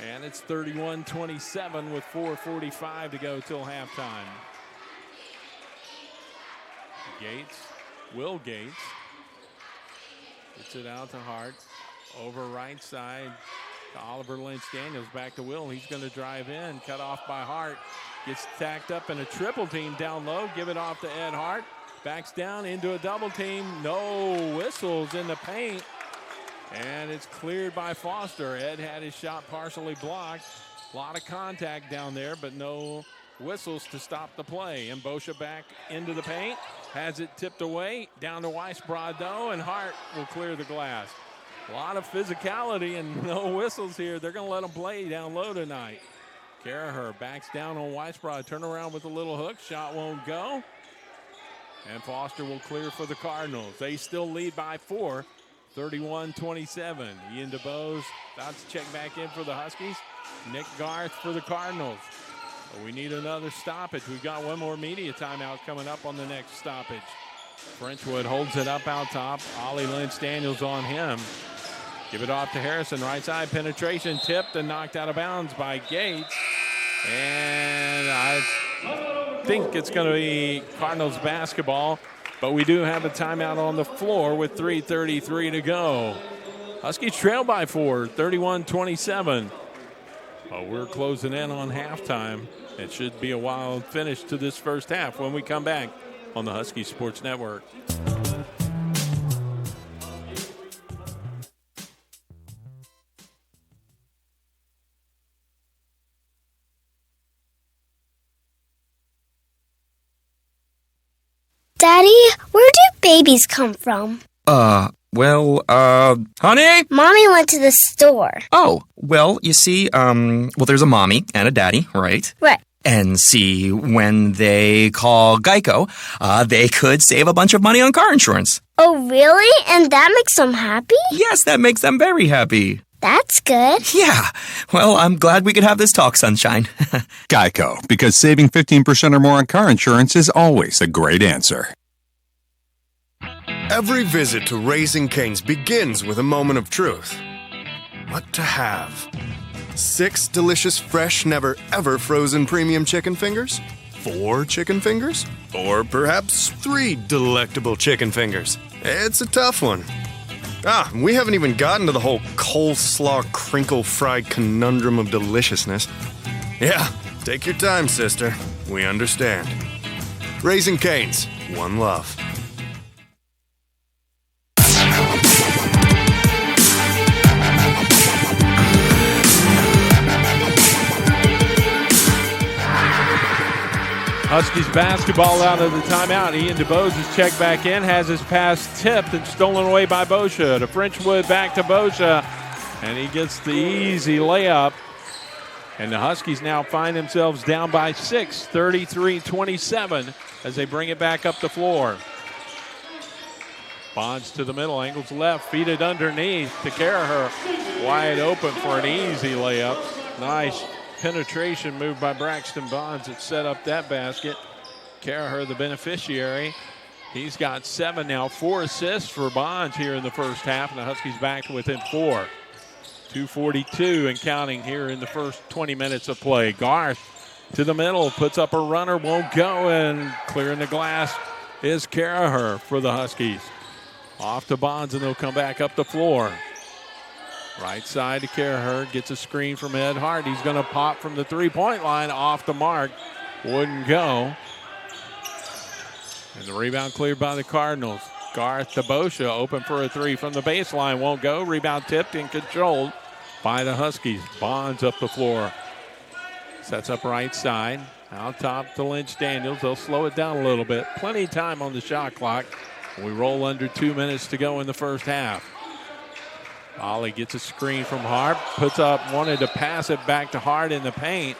And it's 31-27 with 4:45 to go till halftime. Gates, Will Gates, gets it out to Hart, over right side to Oliver Lynch-Daniels, back to Will. He's going to drive in, cut off by Hart, gets tacked up in a triple team down low, give it off to Ed Hart, backs down into a double team, no whistles in the paint, and it's cleared by Foster. Ed had his shot partially blocked, a lot of contact down there, but no whistles to stop the play. And Mbosha back into the paint, has it tipped away, down to Weisbrod though, and Hart will clear the glass. A lot of physicality and no whistles here. They're going to let them play down low tonight. Caraher backs down on Weisbrod, turn around with a little hook, shot won't go. And Foster will clear for the Cardinals. They still lead by 4, 31-27. Ian DeBose about to check back in for the Huskies. Nick Garth for the Cardinals. We need another stoppage. We've got one more media timeout coming up on the next stoppage. Frenchwood holds it up out top. Ollie Lynch-Daniels on him. Give it off to Harrison. Right side penetration, tipped and knocked out of bounds by Gates. And I think it's going to be Cardinals basketball, but we do have a timeout on the floor with 3:33 to go. Huskies trail by 4, 31-27. We're closing in on halftime. It should be a wild finish to this first half when we come back on the Husky Sports Network.
Daddy, where do babies come from?
Honey?
Mommy went to the store.
Oh, well, you see, there's a mommy and a daddy, right?
Right.
And see, when they call Geico, they could save a bunch of money on car insurance.
Oh, really? And that makes them happy?
Yes, that makes them very happy.
That's good.
Yeah. Well, I'm glad we could have this talk, Sunshine.
Geico, because saving 15% or more on car insurance is always a great answer.
Every visit to Raising Cane's begins with a moment of truth. What to have? 6 delicious, fresh, never, ever frozen premium chicken fingers? 4 chicken fingers? Or perhaps 3 delectable chicken fingers? It's a tough one. We haven't even gotten to the whole coleslaw crinkle-fried conundrum of deliciousness. Yeah, take your time, sister. We understand. Raising Cane's, one love.
Huskies basketball out of the timeout. Ian DeBose is checked back in, has his pass tipped and stolen away by Boscia. To Frenchwood, back to Boscia, and he gets the easy layup. And the Huskies now find themselves down by 6, 33-27, as they bring it back up the floor. Bonds to the middle, angles left, feed it underneath to Caraher. Wide open for an easy layup. Nice penetration move by Braxton Bonds that set up that basket. Caraher, the beneficiary. He's got 7 now, 4 assists for Bonds here in the first half, and the Huskies back to within 4. 2:42 and counting here in the first 20 minutes of play. Garth to the middle, puts up a runner, won't go, and clearing the glass is Caraher for the Huskies. Off to Bonds, and they'll come back up the floor. Right side to Caraher, gets a screen from Ed Hart. He's going to pop from the three-point line, off the mark, wouldn't go. And the rebound cleared by the Cardinals. Garth to Boscia, open for a three from the baseline, won't go. Rebound tipped and controlled by the Huskies. Bonds up the floor. Sets up right side. Out top to Lynch Daniels. They'll slow it down a little bit. Plenty of time on the shot clock. We roll under 2 minutes to go in the first half. Ollie gets a screen from Hart. Puts up, wanted to pass it back to Hart in the paint.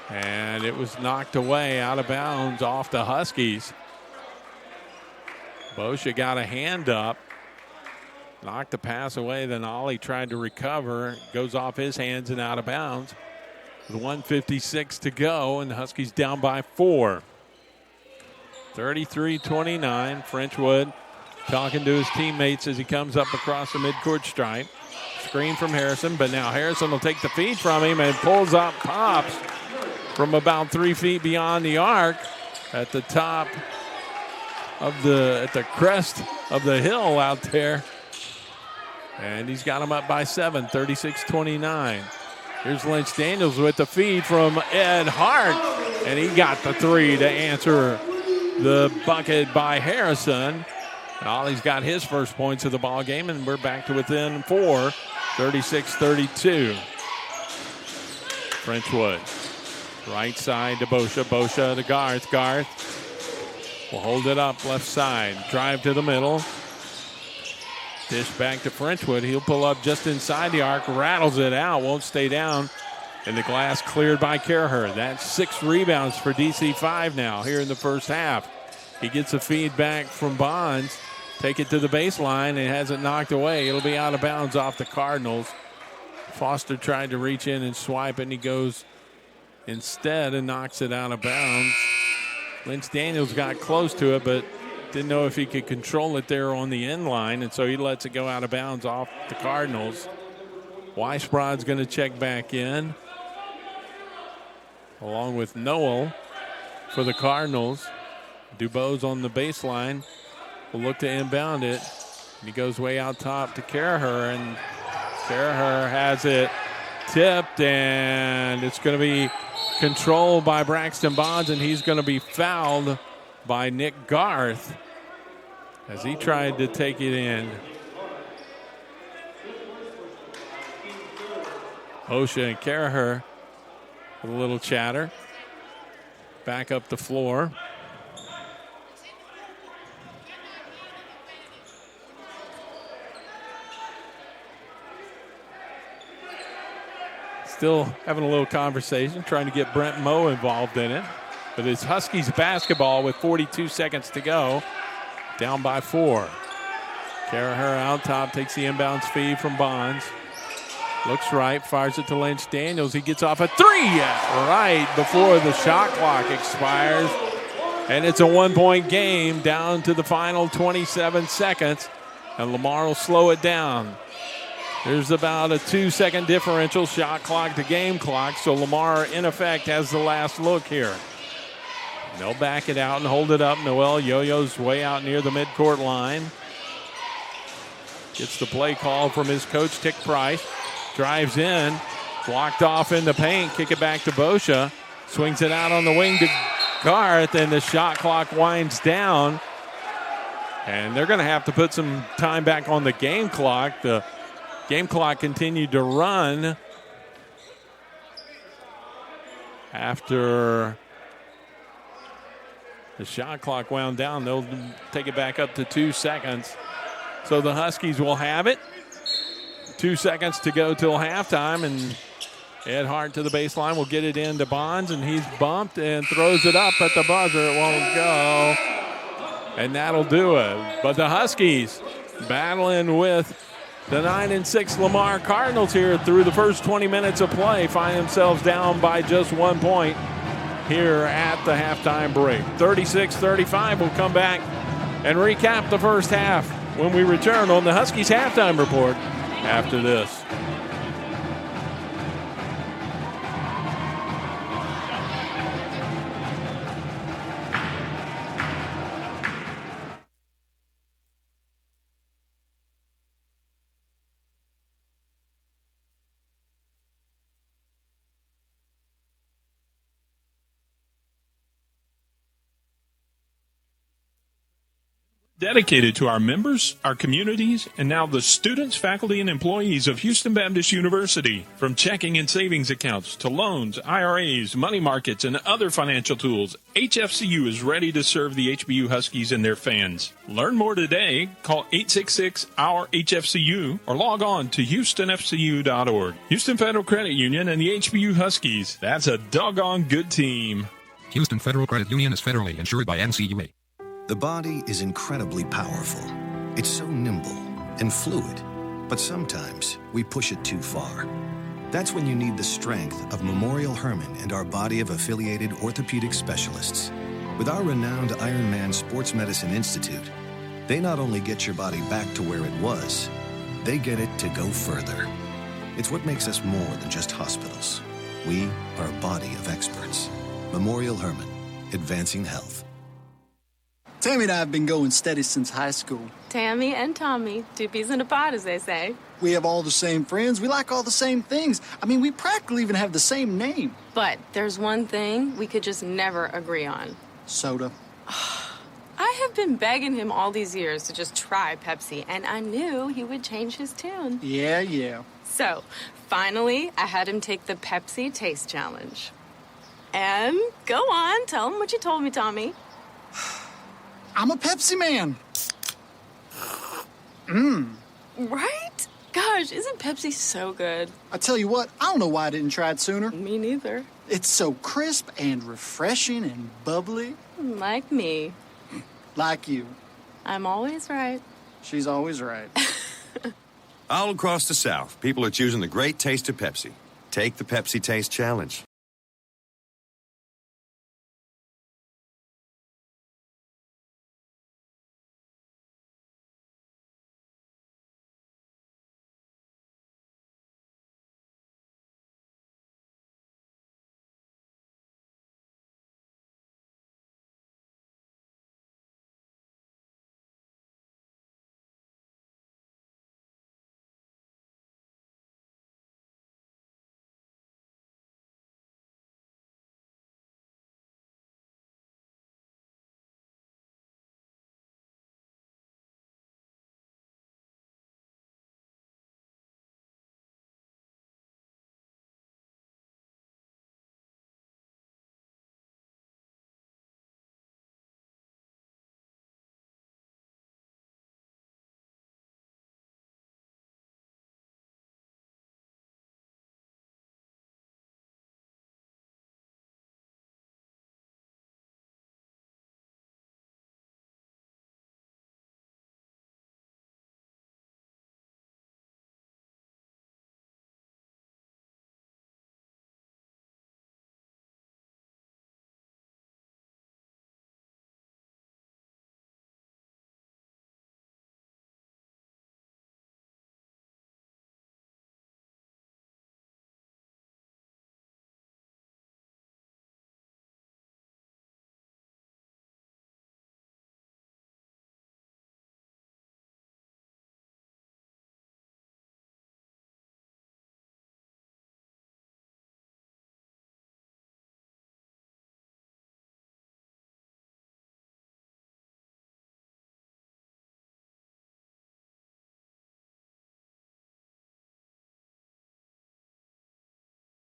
And it was knocked away out of bounds off the Huskies. Boscia got a hand up. Knocked the pass away, then Ollie tried to recover. Goes off his hands and out of bounds. With 1:56 to go, and the Huskies down by 4. 33-29. Frenchwood talking to his teammates as he comes up across the midcourt stripe. Screen from Harrison, but now Harrison will take the feed from him and pulls up pops from about 3 feet beyond the arc at the top of at the crest of the hill out there. And he's got him up by 7, 36-29. Here's Lynch Daniels with the feed from Ed Hart. And he got the three to answer the bucket by Harrison. Ollie's got his first points of the ball game, and we're back to within 4, 36-32. Frenchwood. Right side to Boscia. Boscia to Garth. Garth will hold it up left side. Drive to the middle. Dish back to Frenchwood. He'll pull up just inside the arc. Rattles it out. Won't stay down. And the glass cleared by Caraher. That's 6 rebounds for DC5 now here in the first half. He gets a feed back from Bonds. Take it to the baseline. It has it knocked away. It'll be out of bounds off the Cardinals. Foster tried to reach in and swipe, and he goes instead and knocks it out of bounds. Lynch Daniels got close to it, but didn't know if he could control it there on the end line, and so he lets it go out of bounds off the Cardinals. Weisbrod's going to check back in, along with Noel for the Cardinals. Dubose on the baseline will look to inbound it. And he goes way out top to Caraher, and Caraher has it tipped, and it's going to be controlled by Braxton Bonds, and he's going to be fouled by Nick Garth as he tried to take it in. Boscia and Caraher with a little chatter. Back up the floor. Still having a little conversation, trying to get Brent Moe involved in it. But it's Huskies basketball with 42 seconds to go. Down by 4. Caraher out top, takes the inbounds feed from Bonds. Looks right, fires it to Lynch Daniels. He gets off a three right before the shot clock expires. And it's a 1-point game down to the final 27 seconds. And Lamar will slow it down. There's about a 2-second differential, shot clock to game clock. So Lamar, in effect, has the last look here. They'll back it out and hold it up. Noel yo-yo's way out near the midcourt line. Gets the play call from his coach, Tick Price. Drives in, blocked off in the paint. Kick it back to Boscia. Swings it out on the wing to Garth, and the shot clock winds down. And they're going to have to put some time back on the game clock. The game clock continued to run after The shot clock wound down. They'll take it back up to 2 seconds. So the Huskies will have it. 2 seconds to go till halftime, and Ed Hart to the baseline will get it into Bonds, and he's bumped and throws it up at the buzzer. It won't go, and that'll do it. But the Huskies battling with the 9-6 Lamar Cardinals here through the first 20 minutes of play find themselves down by just 1 point here at the halftime break. 36-35. We'll come back and recap the first half when we return on the Huskies halftime report after this.
Dedicated to our members, our communities, and now the students, faculty, and employees of Houston Baptist University. From checking and savings accounts to loans, IRAs, money markets, and other financial tools, HFCU is ready to serve the HBU Huskies and their fans. Learn more today. Call 866-OUR-HFCU or log on to HoustonFCU.org. Houston Federal Credit Union and the HBU Huskies. That's a doggone good team.
Houston Federal Credit Union is federally insured by NCUA.
The body is incredibly powerful. It's so nimble and fluid, but sometimes we push it too far. That's when you need the strength of Memorial Hermann and our body of affiliated orthopedic specialists. With our renowned Ironman Sports Medicine Institute, they not only get your body back to where it was, they get it to go further. It's what makes us more than just hospitals. We are a body of experts. Memorial Hermann, advancing health.
Tammy and I have been going steady since high school.
Tammy and Tommy, two peas in a pod, as they say.
We have all the same friends. We like all the same things. I mean, we practically even have the same name.
But there's one thing we could just never agree on.
Soda.
I have been begging him all these years to just try Pepsi, and I knew he would change his tune.
Yeah.
So, finally, I had him take the Pepsi Taste Challenge. And go on, tell him what you told me, Tommy.
I'm a Pepsi man.
Right? Gosh, isn't Pepsi so good?
I tell you what, I don't know why I didn't try it sooner.
Me neither.
It's so crisp and refreshing and bubbly.
Like me.
Like you.
I'm always right.
She's always right.
All across the South, people are choosing the great taste of Pepsi. Take the Pepsi Taste Challenge.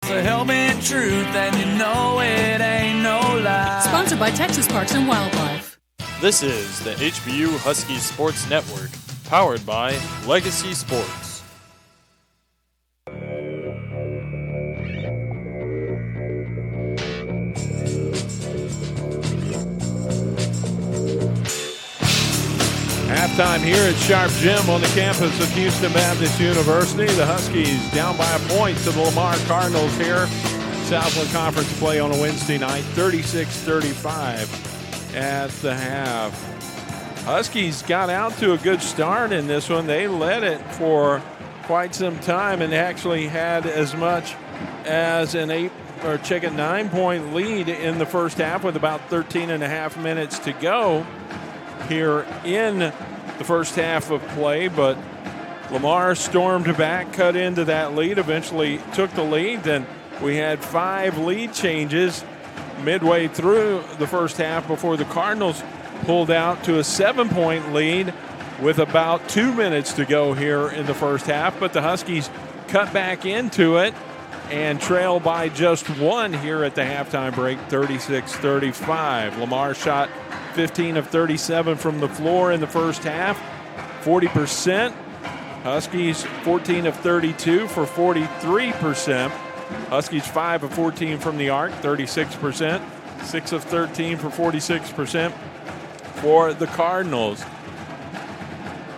The helmet truth, and you know it ain't no lie.
Sponsored
Sponsored by Texas Parks and Wildlife.
This is the HBU Husky Sports Network, powered by Legacy Sports.
Halftime here at Sharp Gym on the campus of Houston Baptist University. The Huskies down by a point to the Lamar Cardinals here. Southland Conference play on a Wednesday night, 36-35 at the half. Huskies got out to a good start in this one. They led it for quite some time and actually had as much as a 9-point lead in the first half with about 13 and a half minutes to go here in the first half of play, but Lamar stormed back, cut into that lead, eventually took the lead. Then we had 5 lead changes midway through the first half before the Cardinals pulled out to a 7-point lead with about 2 minutes to go here in the first half. But the Huskies cut back into it and trail by just 1 here at the halftime break, 36-35. Lamar shot 15 of 37 from the floor in the first half, 40%. Huskies 14 of 32 for 43%. Huskies 5 of 14 from the arc, 36%. 6 of 13 for 46% for the Cardinals.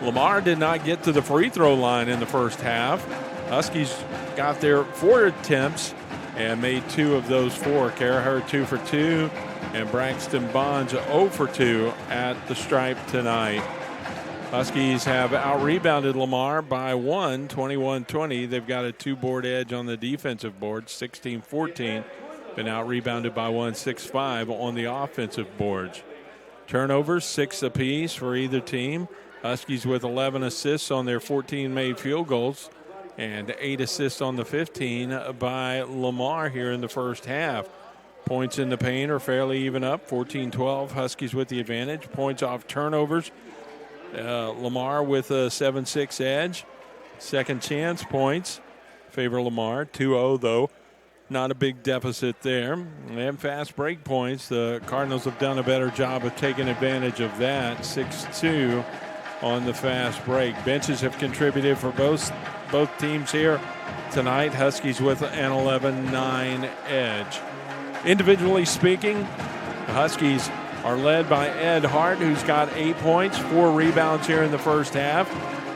Lamar did not get to the free throw line in the first half. Huskies got there 4 attempts and made 2 of those 4. Caraher 2 for 2 and Braxton Bonds 0 for 2 at the stripe tonight. Huskies have out-rebounded Lamar by 1, 21-20. They've got a 2-board edge on the defensive board, 16-14. Been out-rebounded by 1, 6-5 on the offensive boards. Turnovers, 6 apiece for either team. Huskies with 11 assists on their 14 made field goals and 8 assists on the 15 by Lamar here in the first half. Points in the paint are fairly even up, 14-12. Huskies with the advantage. Points off turnovers. Lamar with a 7-6 edge. Second chance points favor Lamar. 2-0 though. Not a big deficit there. And fast break points. The Cardinals have done a better job of taking advantage of that. 6-2 on the fast break. Benches have contributed for both teams here tonight. Huskies with an 11-9 edge. Individually speaking, the Huskies are led by Ed Hart, who's got 8 points, 4 rebounds here in the first half.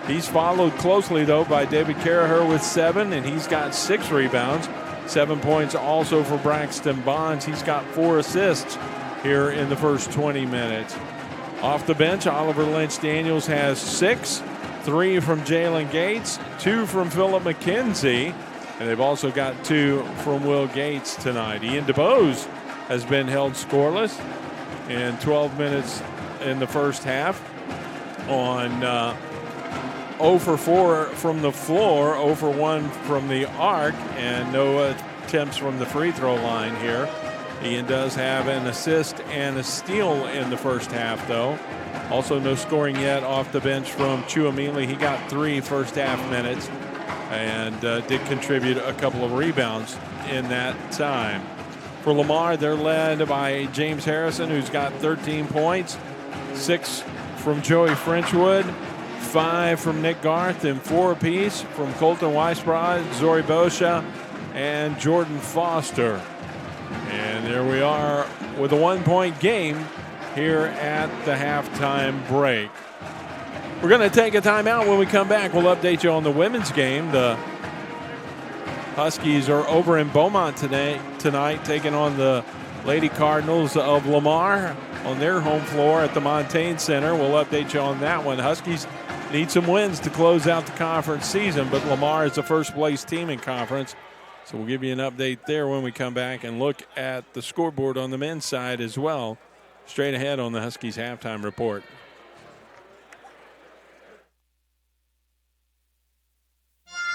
He's followed closely, though, by David Caraher with 7, and he's got 6 rebounds. 7 points also for Braxton Bonds. He's got 4 assists here in the first 20 minutes. Off the bench, Oliver Lynch-Daniels has 6, 3 from Jalen Gates, 2 from Phillip McKenzie, and they've also got 2 from Will Gates tonight. Ian DeBose has been held scoreless in 12 minutes in the first half on 0 for 4 from the floor, 0 for 1 from the arc, and no attempts from the free throw line here. Ian does have an assist and a steal in the first half, though. Also no scoring yet off the bench from Chuamili. He got 3 first half minutes and did contribute a couple of rebounds in that time. For Lamar, they're led by James Harrison, who's got 13 points, 6 from Joey Frenchwood, 5 from Nick Garth, and 4 apiece from Colton Weisbrod, Zori Bosha, and Jordan Foster. And there we are with a 1-point game here at the halftime break. We're going to take a timeout. When we come back, we'll update you on the women's game. The Huskies are over in Beaumont tonight, taking on the Lady Cardinals of Lamar on their home floor at the Montaigne Center. We'll update you on that one. Huskies need some wins to close out the conference season, but Lamar is the first-place team in conference. So we'll give you an update there when we come back and look at the scoreboard on the men's side as well. Straight ahead on the Huskies halftime report.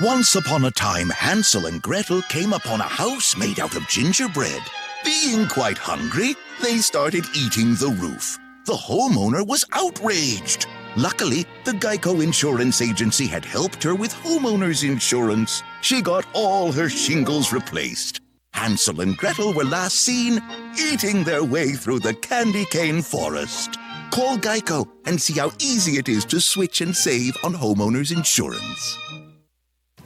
Once upon a time, Hansel and Gretel came upon a house made out of gingerbread. Being quite hungry, they started eating the roof. The homeowner was outraged. Luckily, the Geico Insurance Agency had helped her with homeowner's insurance. She got all her shingles replaced. Hansel and Gretel were last seen eating their way through the candy cane forest. Call Geico and see how easy it is to switch and save on homeowners insurance.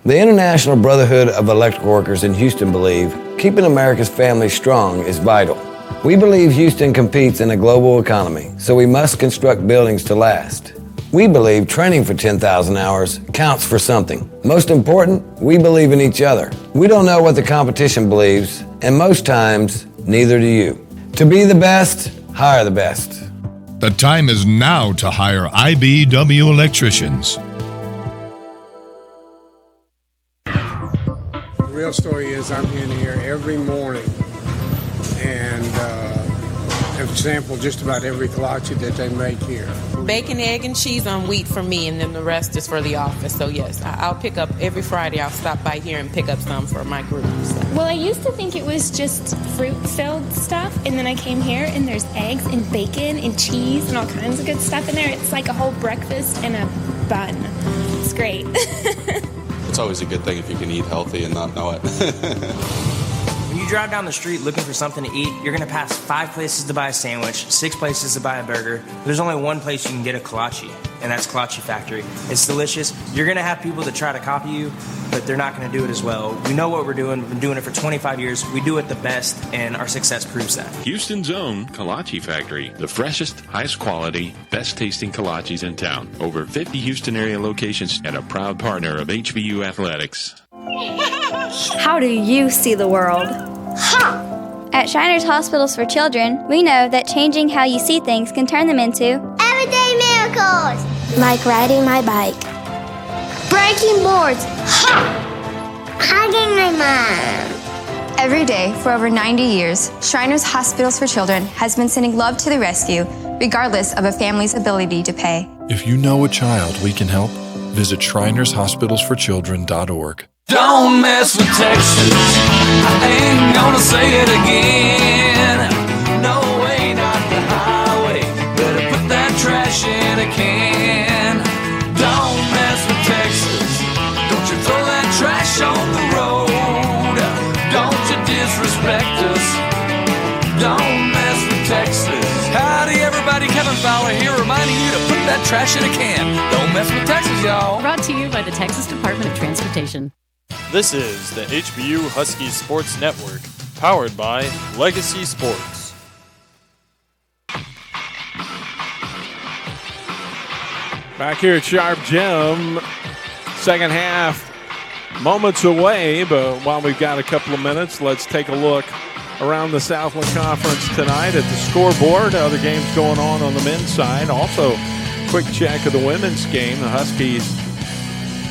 The International Brotherhood of Electrical Workers in Houston believe keeping America's families strong is vital. We believe Houston competes in a global economy, so we must construct buildings to last. We believe training for 10,000 hours counts for something. Most important, we believe in each other. We don't know what the competition believes, and most times, neither do you. To be the best, hire the best.
The time is now to hire IBW electricians.
The real story is I'm in here every morning and have sampled just about every kolache that they make here.
Bacon, egg, and cheese on wheat for me, and then the rest is for the office. So yes, I'll pick up every Friday. I'll stop by here and pick up some for my group. So.
Well, I used to think it was just fruit-filled stuff, and then I came here and there's eggs and bacon and cheese and all kinds of good stuff in there. It's like a whole breakfast and a bun. It's great.
It's always a good thing if you can eat healthy and not know it.
When you drive down the street looking for something to eat, you're going to pass 5 places to buy a sandwich, 6 places to buy a burger. There's only one place you can get a kolache, and that's Kolache Factory. It's delicious. You're going to have people that try to copy you, but they're not going to do it as well. We know what we're doing. We've been doing it for 25 years. We do it the best, and our success proves that.
Houston's own Kolache Factory, the freshest, highest quality, best tasting kolaches in town. Over 50 Houston area locations and a proud partner of HBU Athletics.
How do you see the world?
At Shriners Hospitals for Children, we know that changing how you see things can turn them into everyday miracles. Like riding my bike, breaking boards, hugging my mom.
Every day for over 90 years, Shriners Hospitals for Children has been sending love to the rescue, regardless of a family's ability to pay.
If you know a child we can help, visit ShrinersHospitalsForChildren.org.
Don't mess with Texas. I ain't gonna say it again. No way, not the highway. Better put that trash in a can. Don't mess with Texas. Don't you throw that trash on the road. Don't you disrespect us. Don't mess with Texas. Howdy, everybody. Kevin Fowler here, reminding you to put that trash in a can. Don't mess with Texas, y'all.
Brought to you by the Texas Department of Transportation.
This is the HBU Husky Sports Network, powered by Legacy Sports.
Back here at Sharp Gym, second half, moments away, but while we've got a couple of minutes, let's take a look around the Southland Conference tonight at the scoreboard. Other games going on the men's side. Also, quick check of the women's game. The Huskies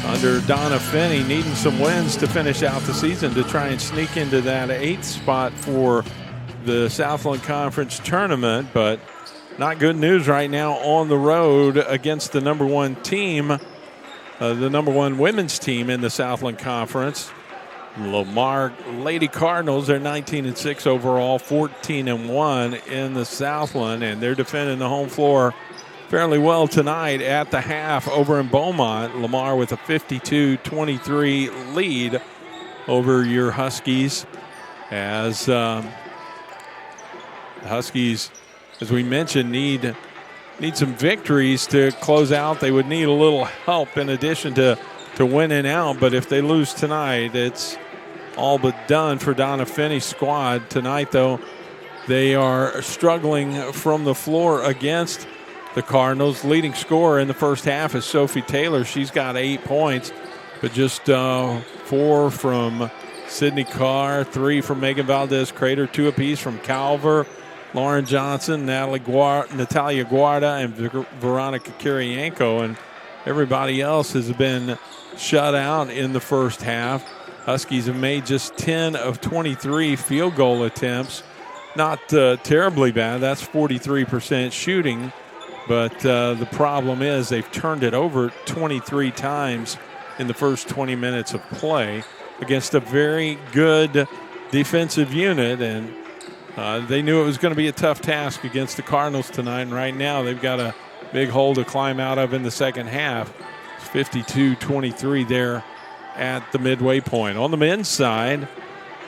under Donna Finney needing some wins to finish out the season to try and sneak into that 8th spot for the Southland Conference tournament, but not good news right now on the road against the number 1 team, the number 1 women's team in the Southland Conference. Lamar Lady Cardinals, they're 19-6 overall, 14-1 in the Southland, and they're defending the home floor fairly well tonight at the half over in Beaumont. Lamar with a 52-23 lead over your Huskies, as the Huskies, as we mentioned, need some victories to close out. They would need a little help in addition to winning out, but if they lose tonight, it's all but done for Donna Finney's squad. Tonight, though, they are struggling from the floor against the Cardinals. Leading scorer in the first half is Sophie Taylor. She's got 8 points, but just 4 from Sydney Carr, 3 from Megan Valdez-Crater, 2 apiece from Calver, Lauren Johnson, Natalia Guarda, and Veronica Kirienko, and everybody else has been shut out in the first half. Huskies have made just 10 of 23 field goal attempts. Not terribly bad. That's 43% shooting. But the problem is they've turned it over 23 times in the first 20 minutes of play against a very good defensive unit. And they knew it was going to be a tough task against the Cardinals tonight. And right now they've got a big hole to climb out of in the second half. It's 52-23 there at the midway point. On the men's side,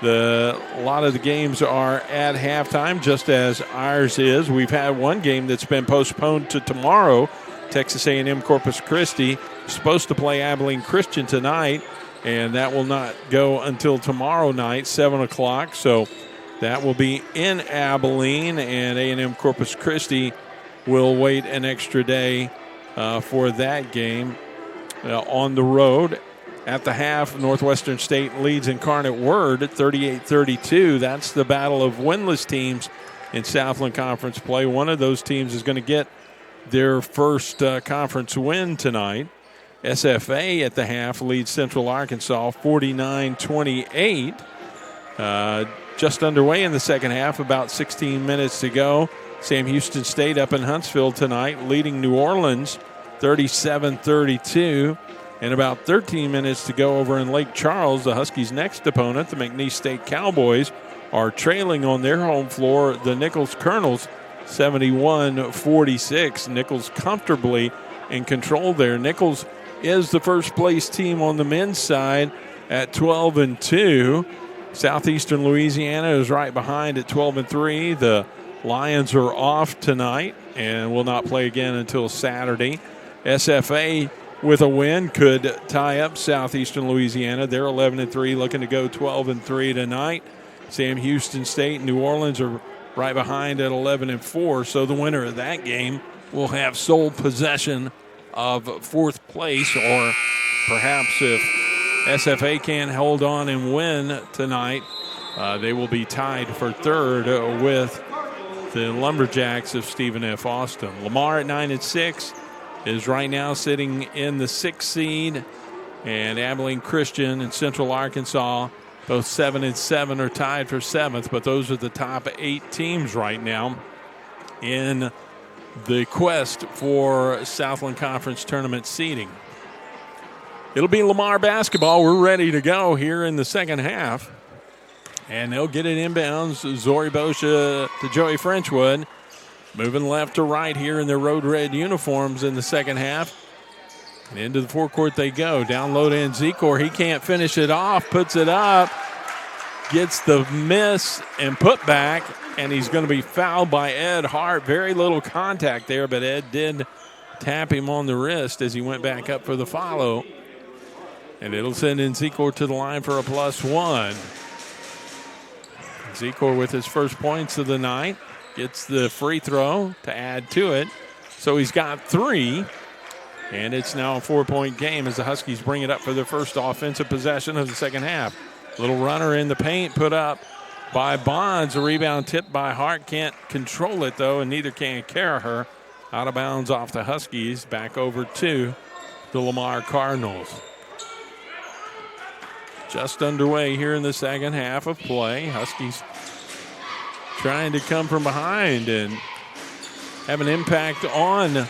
A lot of the games are at halftime, just as ours is. We've had one game that's been postponed to tomorrow. Texas A&M Corpus Christi supposed to play Abilene Christian tonight, and that will not go until tomorrow night, 7 o'clock. So that will be in Abilene, and A&M Corpus Christi will wait an extra day for that game on the road. At the half, Northwestern State leads Incarnate Word at 38-32. That's the battle of winless teams in Southland Conference play. One of those teams is going to get their first conference win tonight. SFA at the half leads Central Arkansas 49-28. Just underway in the second half, about 16 minutes to go. Sam Houston State up in Huntsville tonight, leading New Orleans 37-32. And about 13 minutes to go over in Lake Charles, the Huskies' next opponent, the McNeese State Cowboys, are trailing on their home floor the Nichols Colonels 71-46. Nichols comfortably in control there. Nichols is the first place team on the men's side at 12-2. Southeastern Louisiana is right behind at 12-3. The Lions are off tonight and will not play again until Saturday. SFA with a win could tie up Southeastern Louisiana. They're 11-3, looking to go 12-3 tonight. Sam Houston State and New Orleans are right behind at 11-4. So the winner of that game will have sole possession of fourth place, or perhaps if SFA can't hold on and win tonight, they will be tied for third with the Lumberjacks of Stephen F. Austin. Lamar at 9-6 is right now sitting in the 6th seed, and Abilene Christian and Central Arkansas, both 7-7, are tied for 7th, but those are the top 8 teams right now in the quest for Southland Conference tournament seeding. It'll be Lamar basketball. We're ready to go here in the second half, and they'll get it inbounds. Zori Boscia to Joey Frenchwood. Moving left to right here in their road red uniforms in the second half. And into the forecourt they go. Down low to Nzikor. He can't finish it off. Puts it up. Gets the miss and put back. And he's going to be fouled by Ed Hart. Very little contact there, but Ed did tap him on the wrist as he went back up for the follow. And it'll send Nzikor to the line for a +1. Nzikor with his first points of the night. Gets the free throw to add to it. So he's got 3. And it's now a 4-point game as the Huskies bring it up for their first offensive possession of the second half. Little runner in the paint put up by Bonds. A rebound tipped by Hart. Can't control it, though, and neither can Caraher. Out of bounds off the Huskies. Back over to the Lamar Cardinals. Just underway here in the second half of play. Huskies trying to come from behind and have an impact on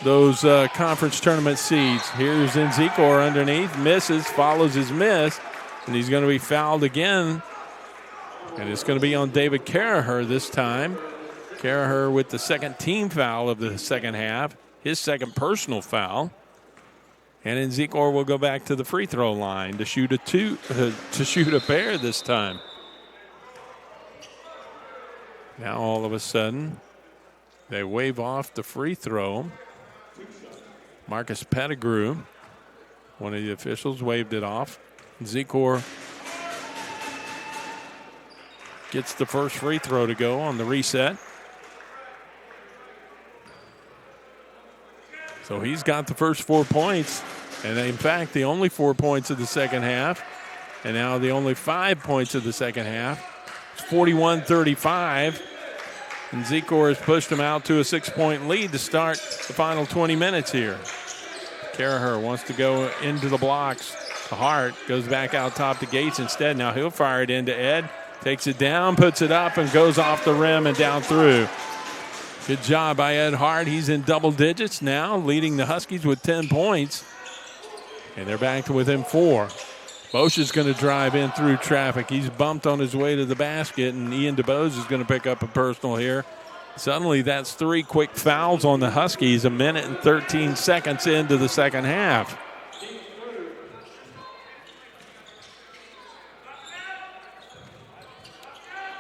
those conference tournament seeds. Here's Nzikor underneath, misses, follows his miss, and he's going to be fouled again. And it's going to be on David Caraher this time. Caraher with the second team foul of the second half, his second personal foul. And Nzikor will go back to the free throw line to shoot a pair this time. Now all of a sudden, they wave off the free throw. Marcus Pettigrew, one of the officials, waved it off. Nzikor gets the first free throw to go on the reset. So he's got the first 4 points, and in fact, the only 4 points of the second half, and now the only 5 points of the second half. It's 41-35. And Nzikor has pushed him out to a 6-point lead to start the final 20 minutes here. Caraher wants to go into the blocks. Hart goes back out top to Gates instead. Now he'll fire it into Ed. Takes it down, puts it up, and goes off the rim and down through. Good job by Ed Hart. He's in double digits now, leading the Huskies with 10 points. And they're back to within 4. Boscia's going to drive in through traffic. He's bumped on his way to the basket, and Ian DeBose is going to pick up a personal here. Suddenly, that's 3 quick fouls on the Huskies, 1 minute and 13 seconds into the second half.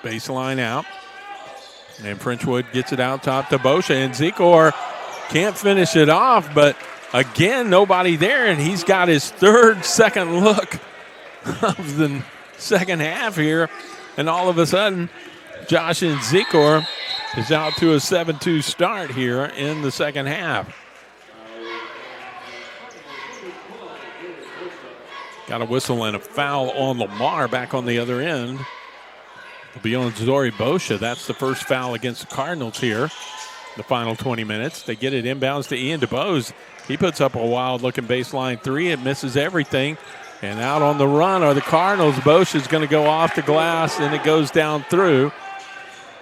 Baseline out. And Frenchwood gets it out top to Bosha. And Zikor can't finish it off, but again, nobody there. And he's got his third second look of the second half here. And all of a sudden, Josh and Zikor is out to a 7-2 start here in the second half. Got a whistle and a foul on Lamar back on the other end. It'll be on Zori Bosha. That's the first foul against the Cardinals here. The final 20 minutes. They get it inbounds to Ian DeBose. He puts up a wild-looking baseline three. It misses everything. And out on the run are the Cardinals. Bosha's going to go off the glass, and it goes down through.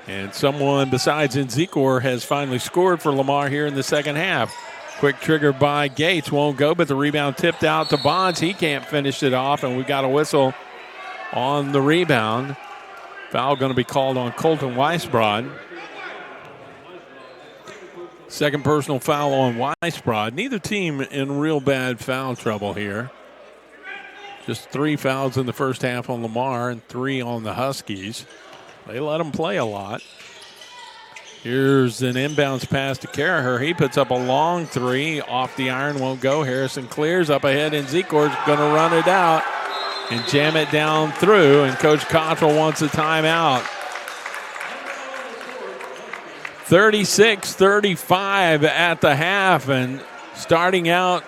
And someone besides Nzikor has finally scored for Lamar here in the second half. Quick trigger by Gates. Won't go, but the rebound tipped out to Bonds. He can't finish it off, and we got a whistle on the rebound. Foul going to be called on Colton Weisbrod. Second personal foul on Weisbrod. Neither team in real bad foul trouble here. Just 3 fouls in the first half on Lamar and 3 on the Huskies. They let them play a lot. Here's an inbounds pass to Caraher. He puts up a long three. Off the iron, won't go. Harrison clears up ahead, and Zikor's going to run it out and jam it down through. And Coach Cottrell wants a timeout. 36-35 at the half, and starting out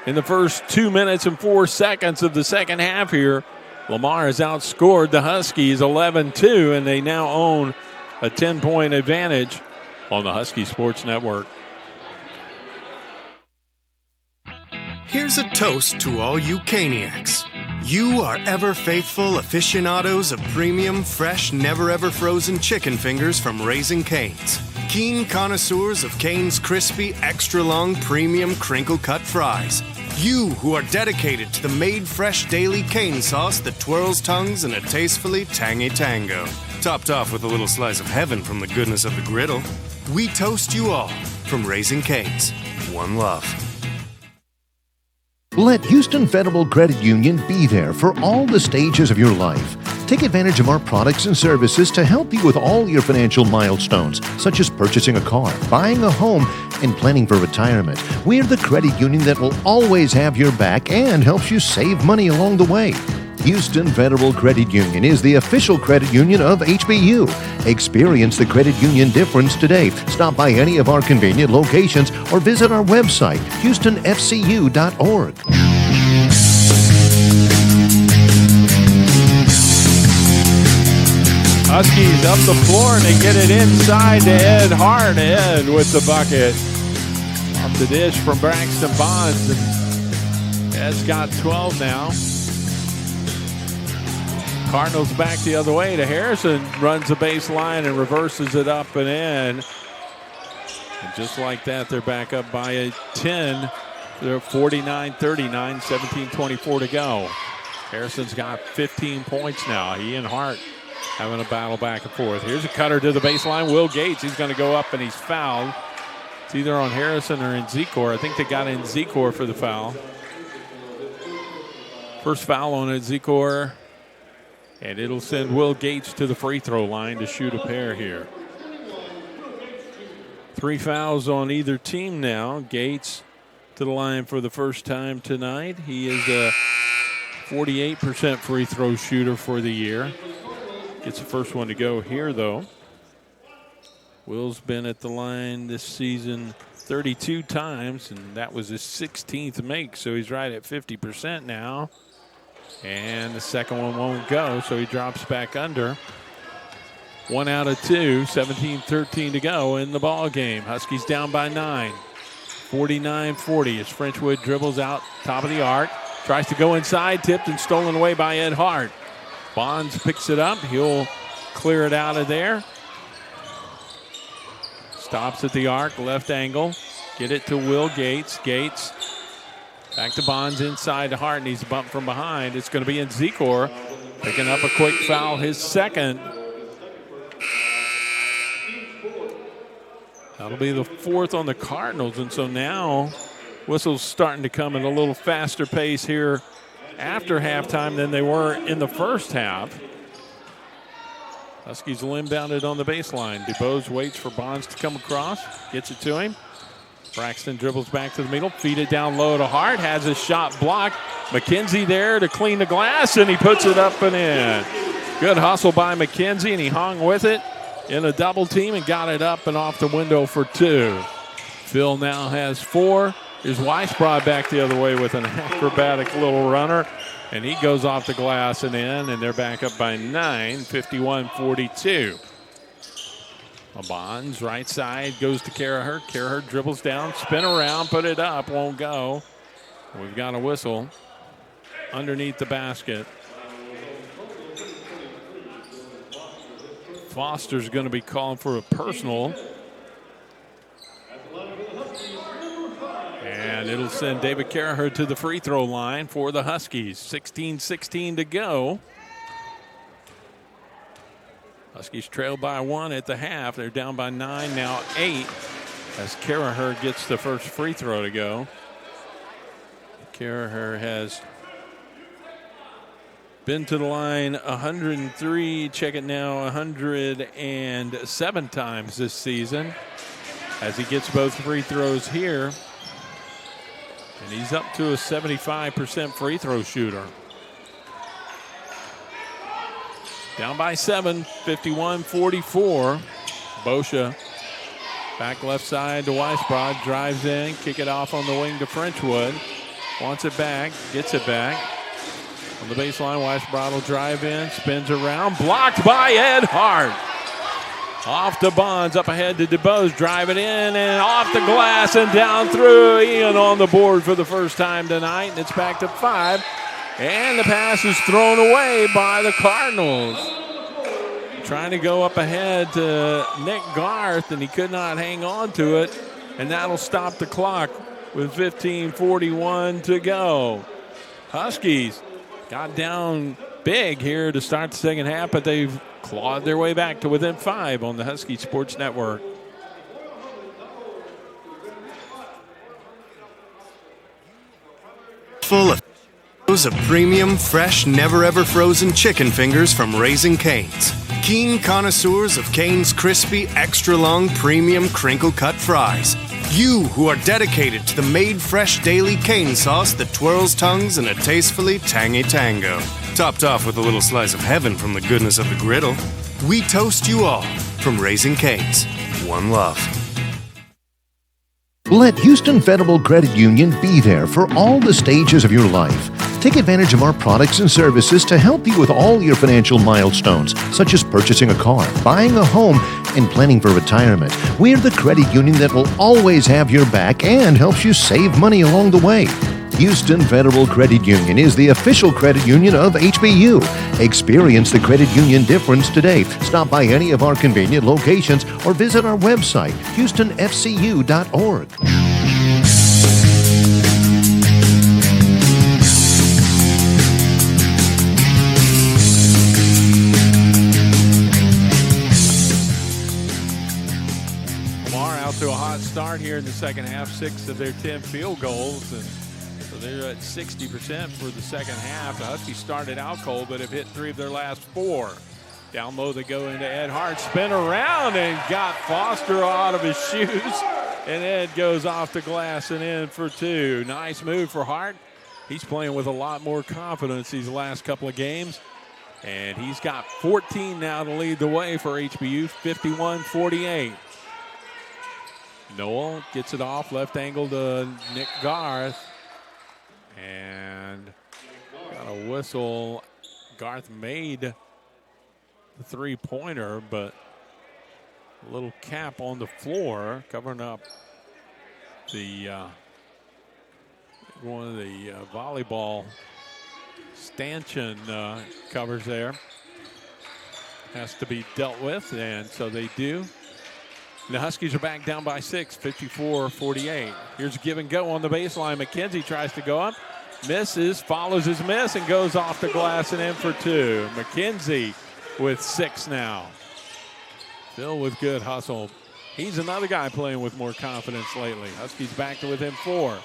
in the first 2 minutes and 4 seconds of the second half here, Lamar has outscored the Huskies 11-2, and they now own a 10-point advantage on the Husky Sports Network.
Here's a toast to all you Caniacs. You are ever faithful aficionados of premium, fresh, never-ever frozen chicken fingers from Raising Cane's. Keen connoisseurs of Cane's crispy, extra-long, premium crinkle-cut fries. You who are dedicated to the made-fresh daily cane sauce that twirls tongues in a tastefully tangy tango. Topped off with a little slice of heaven from the goodness of the griddle. We toast you all from Raising Cane's. One love.
Let Houston Federal Credit Union be there for all the stages of your life. Take advantage of our products and services to help you with all your financial milestones, such as purchasing a car, buying a home, and planning for retirement. We're the credit union that will always have your back and helps you save money along the way. Houston Federal Credit Union is the official credit union of HBU. Experience the credit union difference today. Stop by any of our convenient locations or visit our website, houstonfcu.org.
Huskies up the floor, and they get it inside to Ed Hart. Ed with the bucket. Off the dish from Braxton Bonds. And Ed's got 12 now. Cardinals back the other way to Harrison. Runs the baseline and reverses it up and in. And just like that, they're back up by a 10. They're 49-39, 17-24 to go. Harrison's got 15 points now. He and Hart having a battle back and forth. Here's a cutter to the baseline. Will Gates, he's going to go up and he's fouled. It's either on Harrison or Nzikor. I think they got Nzikor for the foul. First foul on Nzikor. And it'll send Will Gates to the free throw line to shoot a pair here. 3 fouls on either team now. Gates to the line for the first time tonight. He is a 48% free throw shooter for the year. Gets the first one to go here, though. Will's been at the line this season 32 times, and that was his 16th make, so he's right at 50% now. And the second one won't go, so he drops back under. 1 out of 2, 17-13 to go in the ball game. Huskies down by 9. 49-40 as Frenchwood dribbles out top of the arc. Tries to go inside, tipped and stolen away by Ed Hart. Bonds picks it up. He'll clear it out of there. Stops at the arc, left angle. Get it to Will Gates. Gates back to Bonds inside to Hart, and he's bumped from behind. It's going to be Nzikor picking up a quick foul, his second. That'll be the 4th on the Cardinals, and so now whistles starting to come at a little faster pace here after halftime than they were in the first half. Huskies will inbound it on the baseline. DuBose waits for Bonds to come across. Gets it to him. Braxton dribbles back to the middle. Feed it down low to Hart. Has his shot blocked. McKenzie there to clean the glass, and he puts it up and in. Good hustle by McKenzie, and he hung with it in a double team and got it up and off the window for 2. Phil now has 4. Here's Weisbrod back the other way with an acrobatic little runner, and he goes off the glass and in, and they're back up by 9, 51-42. Bonds, right side, goes to Carahurt. Carahurt dribbles down, spin around, put it up, won't go. We've got a whistle underneath the basket. Foster's going to be calling for a personal. And it'll send David Carahurt to the free throw line for the Huskies. 16-16 to go. Huskies trail by 1 at the half. They're down by 9, now 8, as Carahurt gets the first free throw to go. Carahurt has been to the line 103, check it now, 107 times this season, as he gets both free throws here. And he's up to a 75% free throw shooter. Down by 7, 51-44. Boscia back left side to Weisbrod. Drives in, kick it off on the wing to Frenchwood. Wants it back, gets it back. On the baseline, Weisbrod will drive in, spins around. Blocked by Ed Hart. Off to Bonds, up ahead to DuBose. Drive it in and off the glass and down through. Ian on the board for the first time tonight, and it's back to 5. And the pass is thrown away by the Cardinals. Trying to go up ahead to Nick Garth, and he could not hang on to it. And that'll stop the clock with 15:41 to go. Huskies got down big here to start the second half, but they've clawed their way back to within 5 on the Husky Sports Network.
Full of premium, fresh, never-ever frozen chicken fingers from Raising Cane's. Keen connoisseurs of Cane's crispy, extra-long, premium crinkle-cut fries. You who are dedicated to the made-fresh daily cane sauce that twirls tongues in a tastefully tangy tango. Topped off with a little slice of heaven from the goodness of the griddle. We toast you all from Raising Cane's. One love.
Let Houston Federal Credit Union be there for all the stages of your life. Take advantage of our products and services to help you with all your financial milestones, such as purchasing a car, buying a home, and planning for retirement. We're the credit union that will always have your back and helps you save money along the way. Houston Federal Credit Union is the official credit union of HBU. Experience the credit union difference today. Stop by any of our convenient locations or visit our website, houstonfcu.org.
Lamar out to a hot start here in the second half, 6 of their 10 field goals, and so they're at 60% for the second half. The Huskies started out cold, but have hit 3 of their last 4. Down low they go into Ed Hart, spin around and got Foster out of his shoes, and Ed goes off the glass and in for 2. Nice move for Hart. He's playing with a lot more confidence these last couple of games, and he's got 14 now to lead the way for HBU, 51-48. Noel gets it off, left angle to Nick Garth. And got a whistle. Garth made the three-pointer, but a little cap on the floor covering up the one of the volleyball stanchion covers there. Has to be dealt with, and so they do. The Huskies are back down by 6, 54-48. Here's a give and go on the baseline. McKenzie tries to go up, misses, follows his miss, and goes off the glass and in for 2. McKenzie with 6 now. Phil with good hustle. He's another guy playing with more confidence lately. Huskies back to within 4.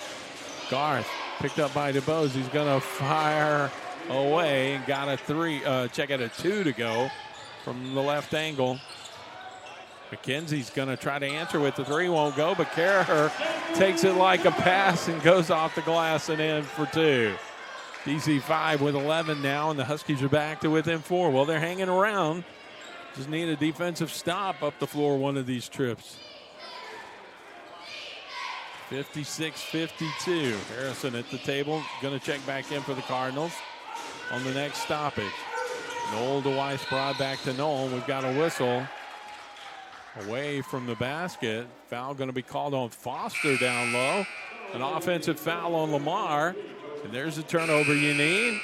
Garth picked up by DuBose. He's going to fire away and got a 3, check out a 2 to go. from the left angle. McKenzie's going to try to answer with the three. Won't go, but Carraher takes it like a pass and goes off the glass and in for two. DC 5 with 11 now, and the Huskies are back to within 4. Well, they're hanging around. Just need a defensive stop up the floor one of these trips. 56-52. Harrison at the table. Going to check back in for the Cardinals on the next stoppage. Noel to Weisbrod, back to Noel. We've got a whistle away from the basket. Foul going to be called on Foster down low. An offensive foul on Lamar. And there's the turnover you need.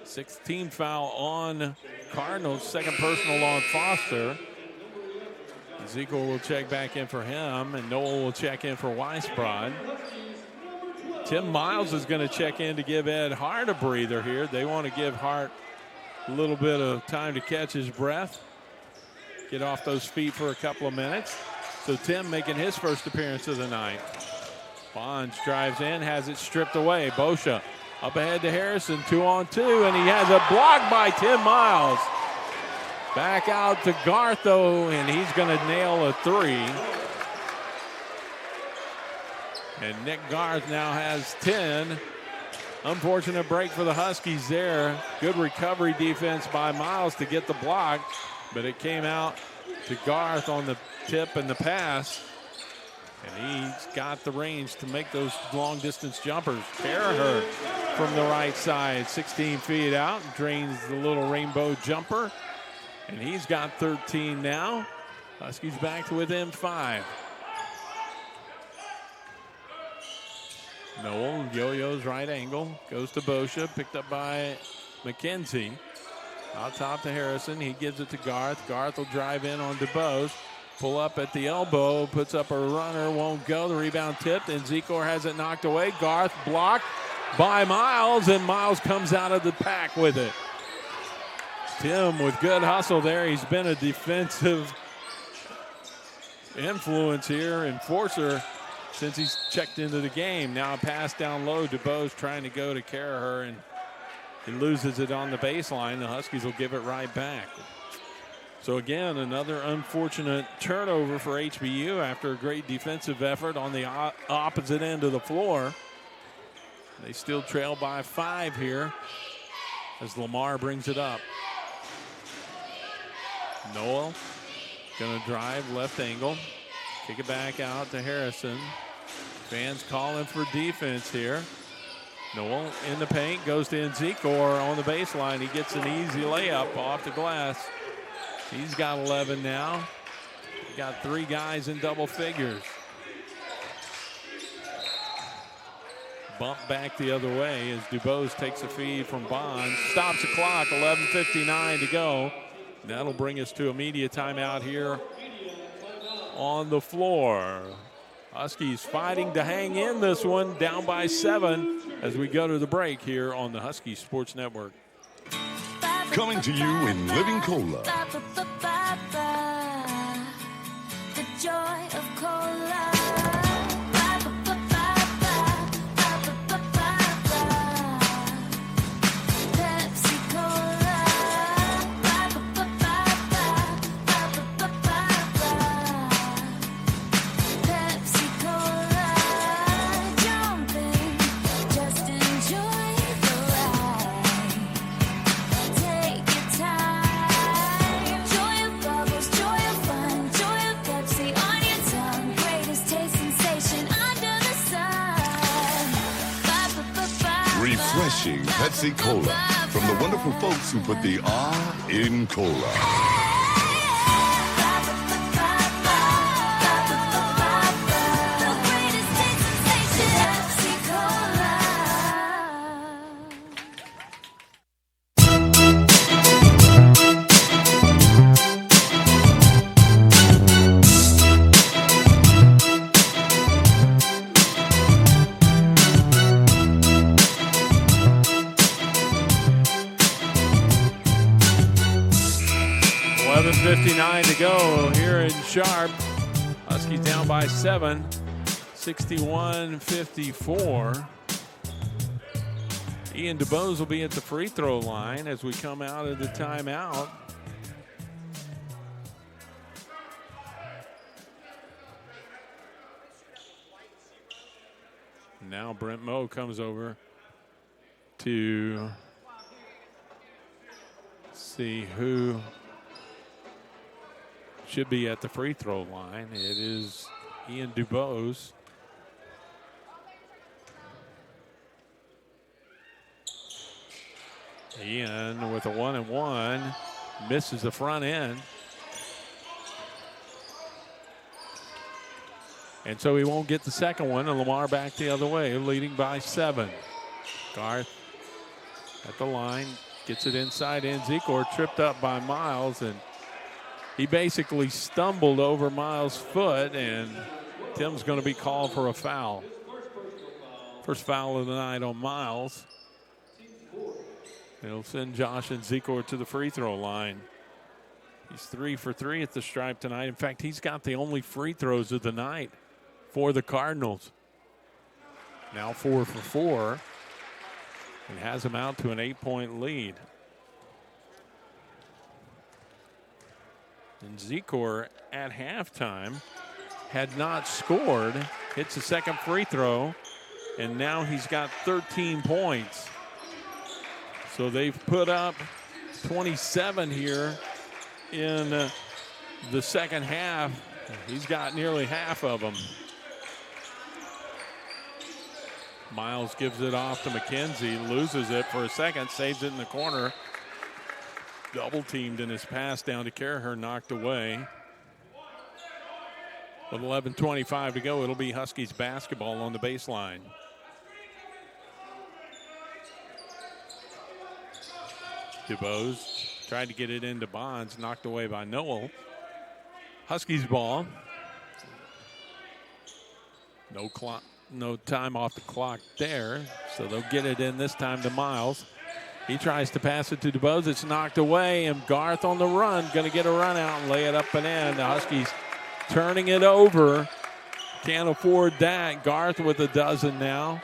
16 foul on Cardinals. Second personal on Foster. Ezekiel will check back in for him, and Noel will check in for Weisbrod. Tim Miles is going to check in to give Ed Hart a breather here. They want to give Hart a little bit of time to catch his breath, get off those feet for a couple of minutes. So Tim making his first appearance of the night. Bonds drives in, has it stripped away. Boscia up ahead to Harrison, 2-on-2, and he has a block by Tim Miles. Back out to Garth, though, and he's going to nail a three. And Nick Garth now has 10. Unfortunate break for the Huskies there. Good recovery defense by Miles to get the block, but it came out to Garth on the tip and the pass. And he's got the range to make those long-distance jumpers. Carraher from the right side, 16 feet out, drains the little rainbow jumper. And he's got 13 now. Huskies back to within 5. Noel yo-yos right angle. Goes to Boscia. Picked up by McKenzie. Out top to Harrison. He gives it to Garth. Garth will drive in on DuBose. Pull up at the elbow. Puts up a runner. Won't go. The rebound tipped. And Zekor has it knocked away. Garth blocked by Miles. And Miles comes out of the pack with it. Tim with good hustle there. He's been a defensive influence here, enforcer, since he's checked into the game. Now a pass down low. DuBose trying to go to Carraher, and he loses it on the baseline. The Huskies will give it right back. So again, another unfortunate turnover for HBU after a great defensive effort on the opposite end of the floor. They still trail by 5 here as Lamar brings it up. Noel going to drive left angle. Kick it back out to Harrison. Fans calling for defense here. Noel in the paint, goes to Nzikor on the baseline. He gets an easy layup off the glass. He's got 11 now. Got 3 guys in double figures. Bump back the other way as DuBose takes a feed from Bonds. Stops the clock, 11:59 to go. That'll bring us to a media timeout here on the floor. Huskies fighting to hang in this one, down by 7 as we go to the break here on the Huskies Sports Network.
Coming to you in Living Cola.
The joy of cola.
Refreshing Pepsi Cola from the wonderful folks who put the R in cola.
To go here in Sharp. Huskies down by 7, 61-54. Ian DuBose will be at the free throw line as we come out of the timeout. Now Brent Moe comes over to see who should be at the free throw line. It is Ian Dubose. Ian with a 1-and-1, misses the front end. And so he won't get the second one, and Lamar back the other way, leading by 7. Garth at the line, gets it inside in. Zikor tripped up by Miles, and he basically stumbled over Miles' foot, and Tim's going to be called for a foul. First foul of the night on Miles. It'll send Josh and Zikor to the free throw line. He's 3 for 3 at the stripe tonight. In fact, he's got the only free throws of the night for the Cardinals. Now 4 for 4 and has him out to an 8-point lead. And Zikor at halftime had not scored, hits the second free throw, and now he's got 13 points. So they've put up 27 here in the second half. He's got nearly half of them. Miles gives it off to McKenzie, loses it for a second, saves it in the corner. Double teamed in his pass down to Caraher, knocked away. With 11:25 to go, it'll be Huskies basketball on the baseline. Dubose tried to get it into Bonds, knocked away by Noel. Huskies ball. No clock, no time off the clock there, so they'll get it in this time to Miles. He tries to pass it to Dubose. It's knocked away, and Garth on the run, going to get a run out and lay it up and in. The Huskies turning it over. Can't afford that. Garth with a dozen now.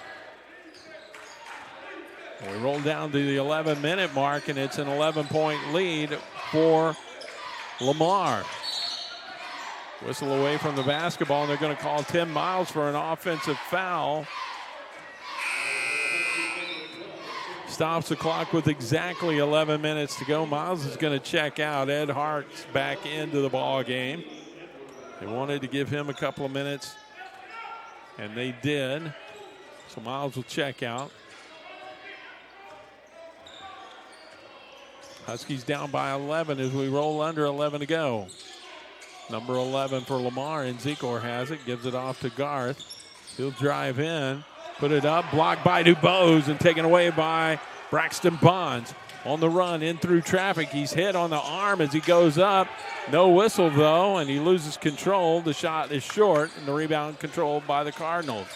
We roll down to the 11-minute mark, and it's an 11-point lead for Lamar. Whistle away from the basketball, and they're going to call Tim Miles for an offensive foul. Stops the clock with exactly 11 minutes to go. Miles is going to check out. Ed Hart's back into the ball game. They wanted to give him a couple of minutes, and they did. So Miles will check out. Huskies down by 11 as we roll under 11 to go. Number 11 for Lamar, and Zikor has it, gives it off to Garth. He'll drive in, put it up, blocked by Dubose and taken away by Braxton Bonds. On the run, in through traffic. He's hit on the arm as he goes up. No whistle, though, and he loses control. The shot is short, and the rebound controlled by the Cardinals.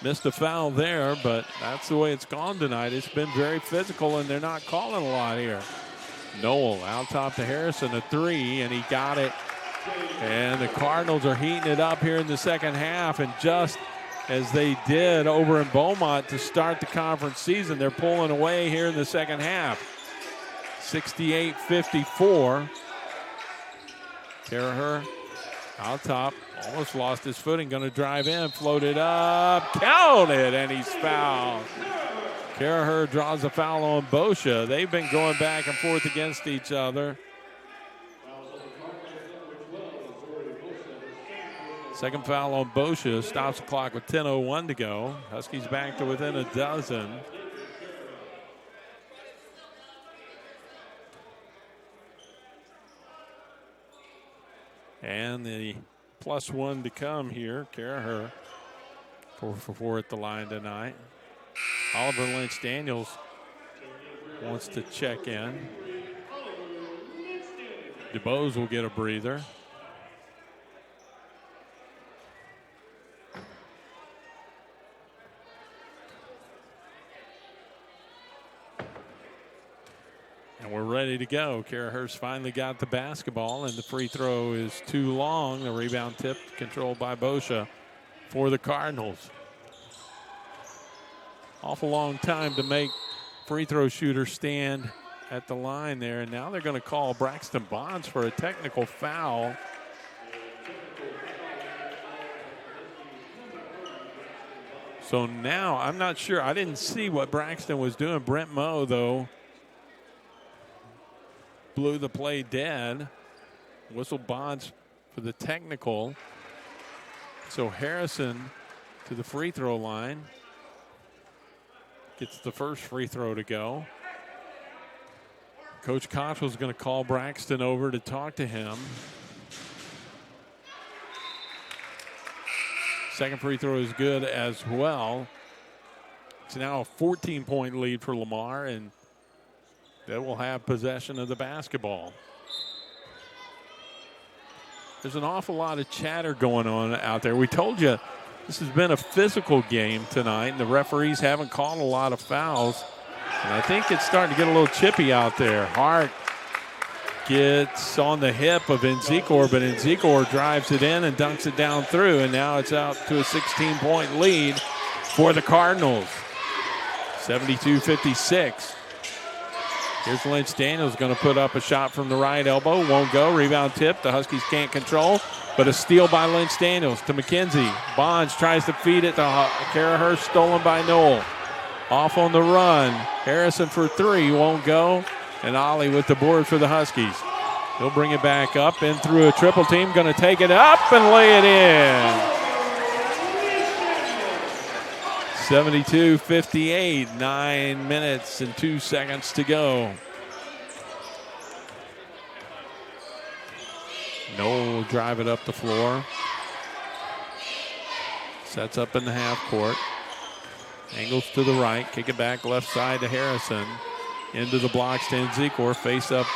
Missed a foul there, but that's the way it's gone tonight. It's been very physical, and they're not calling a lot here. Noel out top to Harrison, a three, and he got it. And the Cardinals are heating it up here in the second half, and just as they did over in Beaumont to start the conference season, they're pulling away here in the second half. 68-54. Caraher out top, almost lost his footing, going to drive in, floated up, counted, and he's fouled. Caraher draws a foul on Boscia. They've been going back and forth against each other. Second foul on Boscia, stops the clock with 10:01 to go. Huskies back to within a dozen. And the +1 to come here. Caraher 4 for 4 at the line tonight. Oliver Lynch Daniels wants to check in. Dubose will get a breather. And we're ready to go. Caraher's finally got the basketball, and the free throw is too long. The rebound tip controlled by Boscia for the Cardinals. Awful long time to make free throw shooters stand at the line there, and now they're going to call Braxton Bonds for a technical foul. So now I'm not sure. I didn't see what Braxton was doing. Brent Moe, though, blew the play dead. Whistle Bonds for the technical. So Harrison to the free throw line. Gets the first free throw to go. Coach Cottrell's going to call Braxton over to talk to him. Second free throw is good as well. It's now a 14-point lead for Lamar, and they will have possession of the basketball. There's an awful lot of chatter going on out there. We told you this has been a physical game tonight, and the referees haven't called a lot of fouls. And I think it's starting to get a little chippy out there. Hart gets on the hip of Nzikor, but Nzikor drives it in and dunks it down through, and now it's out to a 16-point lead for the Cardinals. 72-56. Here's Lynch Daniels going to put up a shot from the right elbow. Won't go. Rebound tip. The Huskies can't control, but a steal by Lynch Daniels to McKenzie. Bonds tries to feed it to Carahurst, stolen by Noel. Off on the run. Harrison for three. Won't go. And Ollie with the board for the Huskies. He'll bring it back up and through a triple team. Going to take it up and lay it in. 72-58. 9 minutes and 2 seconds to go. Noel will drive it up the floor. Sets up in the half court. Angles to the right. Kick it back left side to Harrison. Into the blocks to Nzikor. Face up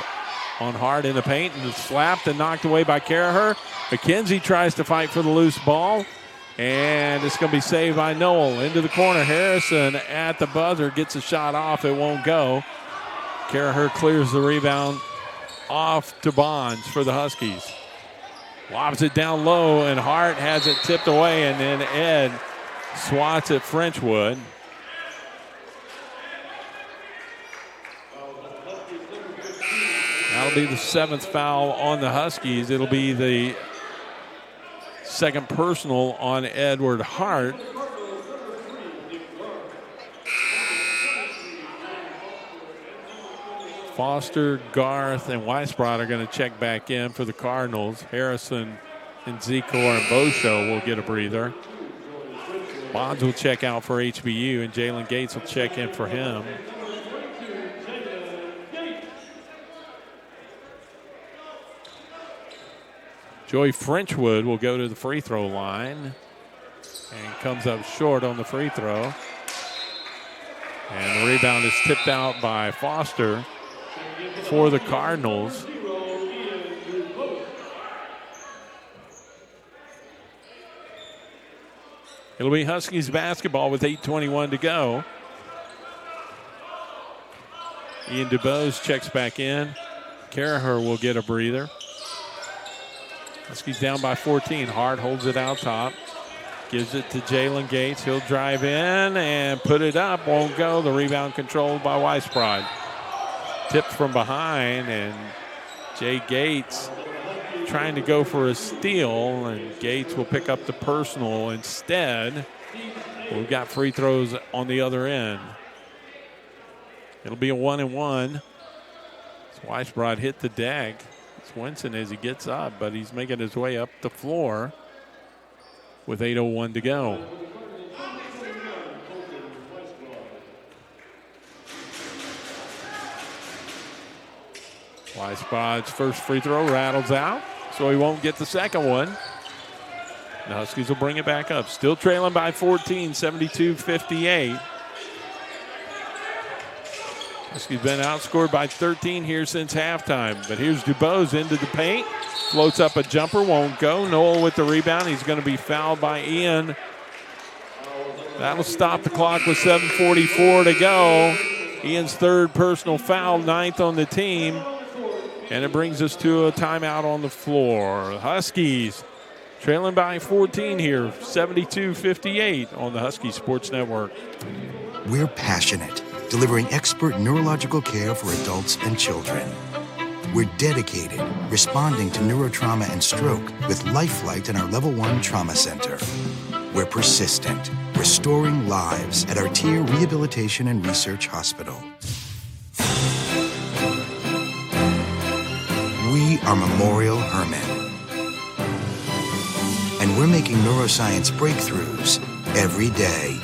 on Hart in the paint. And it's slapped and knocked away by Carahur. McKenzie tries to fight for the loose ball. And it's going to be saved by Noel. Into the corner. Harrison at the buzzer. Gets a shot off. It won't go. Carahur clears the rebound off to Bonds for the Huskies. Lobs it down low. And Hart has it tipped away. And then Ed swats at Frenchwood. That'll be the seventh foul on the Huskies. It'll be the second personal on Edward Hart. Foster, Garth, and Weisbrot are going to check back in for the Cardinals. Harrison and Nzikor and Bosho will get a breather. Bonds will check out for HBU, and Jalen Gates will check in for him. Joey Frenchwood will go to the free throw line and comes up short on the free throw. And the rebound is tipped out by Foster for the Cardinals. It'll be Huskies basketball with 8:21 to go. Ian DuBose checks back in. Carahur will get a breather. Huskies down by 14. Hart holds it out top. Gives it to Jalen Gates. He'll drive in and put it up. Won't go. The rebound controlled by Weisbrod. Tipped from behind, and Jay Gates trying to go for a steal, and Gates will pick up the personal instead. We've got free throws on the other end. It'll be a 1-and-1. Weisbrod hit the deck. Swenson as he gets up, but he's making his way up the floor with 8:01 to go. Weisbrod's first free throw rattles out, so he won't get the second one. The Huskies will bring it back up. Still trailing by 14, 72-58. Huskies been outscored by 13 here since halftime. But here's DuBose into the paint. Floats up a jumper, won't go. Noel with the rebound. He's going to be fouled by Ian. That'll stop the clock with 7:44 to go. Ian's third personal foul, ninth on the team. And it brings us to a timeout on the floor. Huskies trailing by 14 here, 72-58 on the Husky Sports Network.
We're passionate, delivering expert neurological care for adults and children. We're dedicated, responding to neurotrauma and stroke with Life Flight in our Level 1 Trauma Center. We're persistent, restoring lives at Arteria Rehabilitation and Research Hospital. We are Memorial Hermann. And we're making neuroscience breakthroughs every day.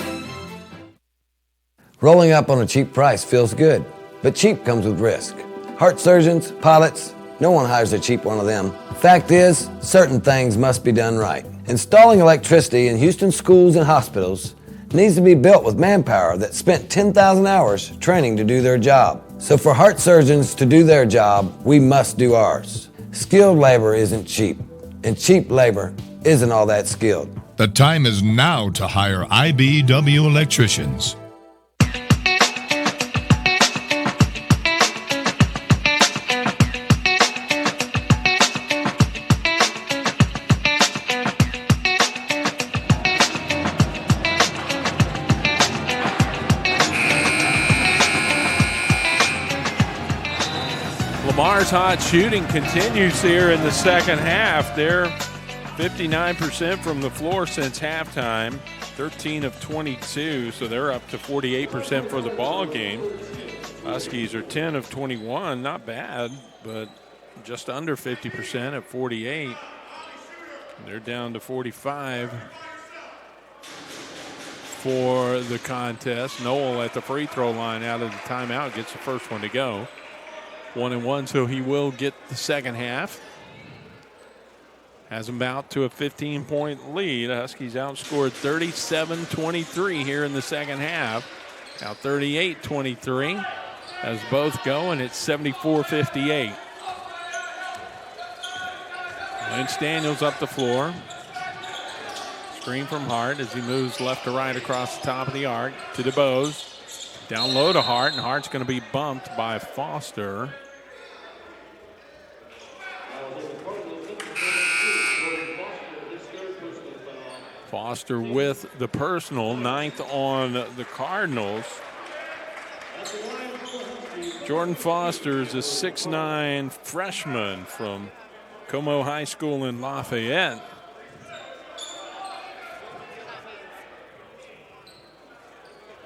Rolling up on a cheap price feels good, but cheap comes with risk. Heart surgeons, pilots, no one hires a cheap one of them. Fact is, certain things must be done right. Installing electricity in Houston schools and hospitals needs to be built with manpower that spent 10,000 hours training to do their job. So for heart surgeons to do their job, we must do ours. Skilled labor isn't cheap, and cheap labor isn't all that skilled.
The time is now to hire IBW electricians.
Lamar's hot shooting continues here in the second half. They're 59% from the floor since halftime, 13 of 22, so they're up to 48% for the ball game. Huskies are 10 of 21, not bad, but just under 50% at 48. They're down to 45 for the contest. Noel at the free throw line out of the timeout gets the first one to go. 1-1, so he will get the second half. Has them out to a 15-point lead. Huskies outscored 37-23 here in the second half. Now 38-23 as both go, and it's 74-58. Lynch Daniels up the floor. Screen from Hart as he moves left to right across the top of the arc to DeBose. Down low to Hart, and Hart's going to be bumped by Foster. Foster with the personal, 9th on the Cardinals. Jordan Foster is a 6'9" freshman from Como High School in Lafayette.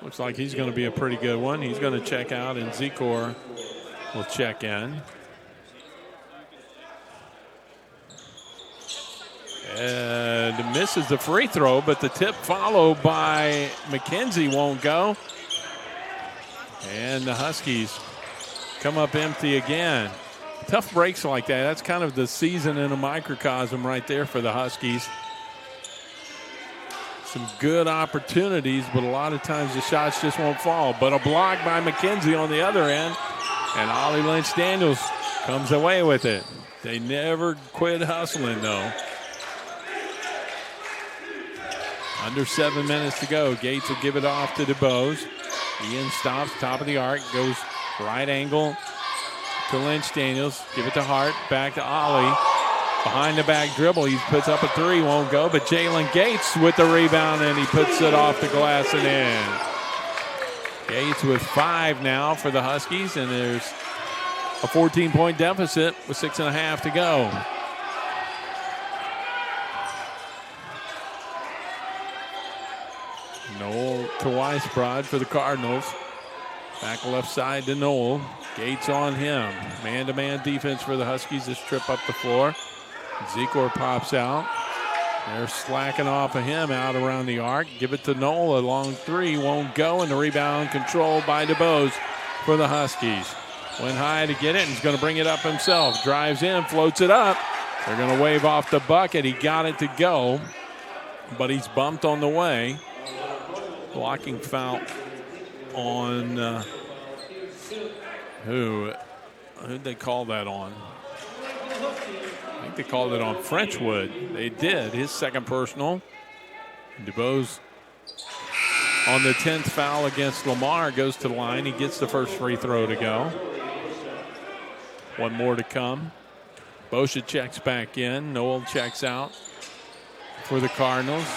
Looks like he's going to be a pretty good one. He's going to check out, and Zikor will check in. And misses the free throw, but the tip followed by McKenzie won't go. And the Huskies come up empty again. Tough breaks like that. That's kind of the season in a microcosm right there for the Huskies. Some good opportunities, but a lot of times the shots just won't fall. But a block by McKenzie on the other end, and Ollie Lynch Daniels comes away with it. They never quit hustling, though. Under 7 minutes to go. Gates will give it off to DeBose. Ian stops, top of the arc, goes right angle to Lynch Daniels. Give it to Hart, back to Ollie. Behind the back dribble, he puts up a three, won't go, but Jalen Gates with the rebound, and he puts it off the glass and in. Gates with 5 now for the Huskies, and there's a 14-point deficit with 6.5 to go. Noel to Weisbrod for the Cardinals. Back left side to Noel. Gates on him. Man-to-man defense for the Huskies. This trip up the floor. Zikor pops out. They're slacking off of him out around the arc. Give it to Noel. A long three won't go, and the rebound controlled by DeBose for the Huskies. Went high to get it, and he's going to bring it up himself. Drives in, floats it up. They're going to wave off the bucket. He got it to go, but he's bumped on the way. Blocking foul on who'd they call that on? I think they called it on Frenchwood. They did. His second personal. DeBose on the 10th foul against Lamar goes to the line. He gets the first free throw to go. One more to come. Bosha checks back in. Noel checks out for the Cardinals.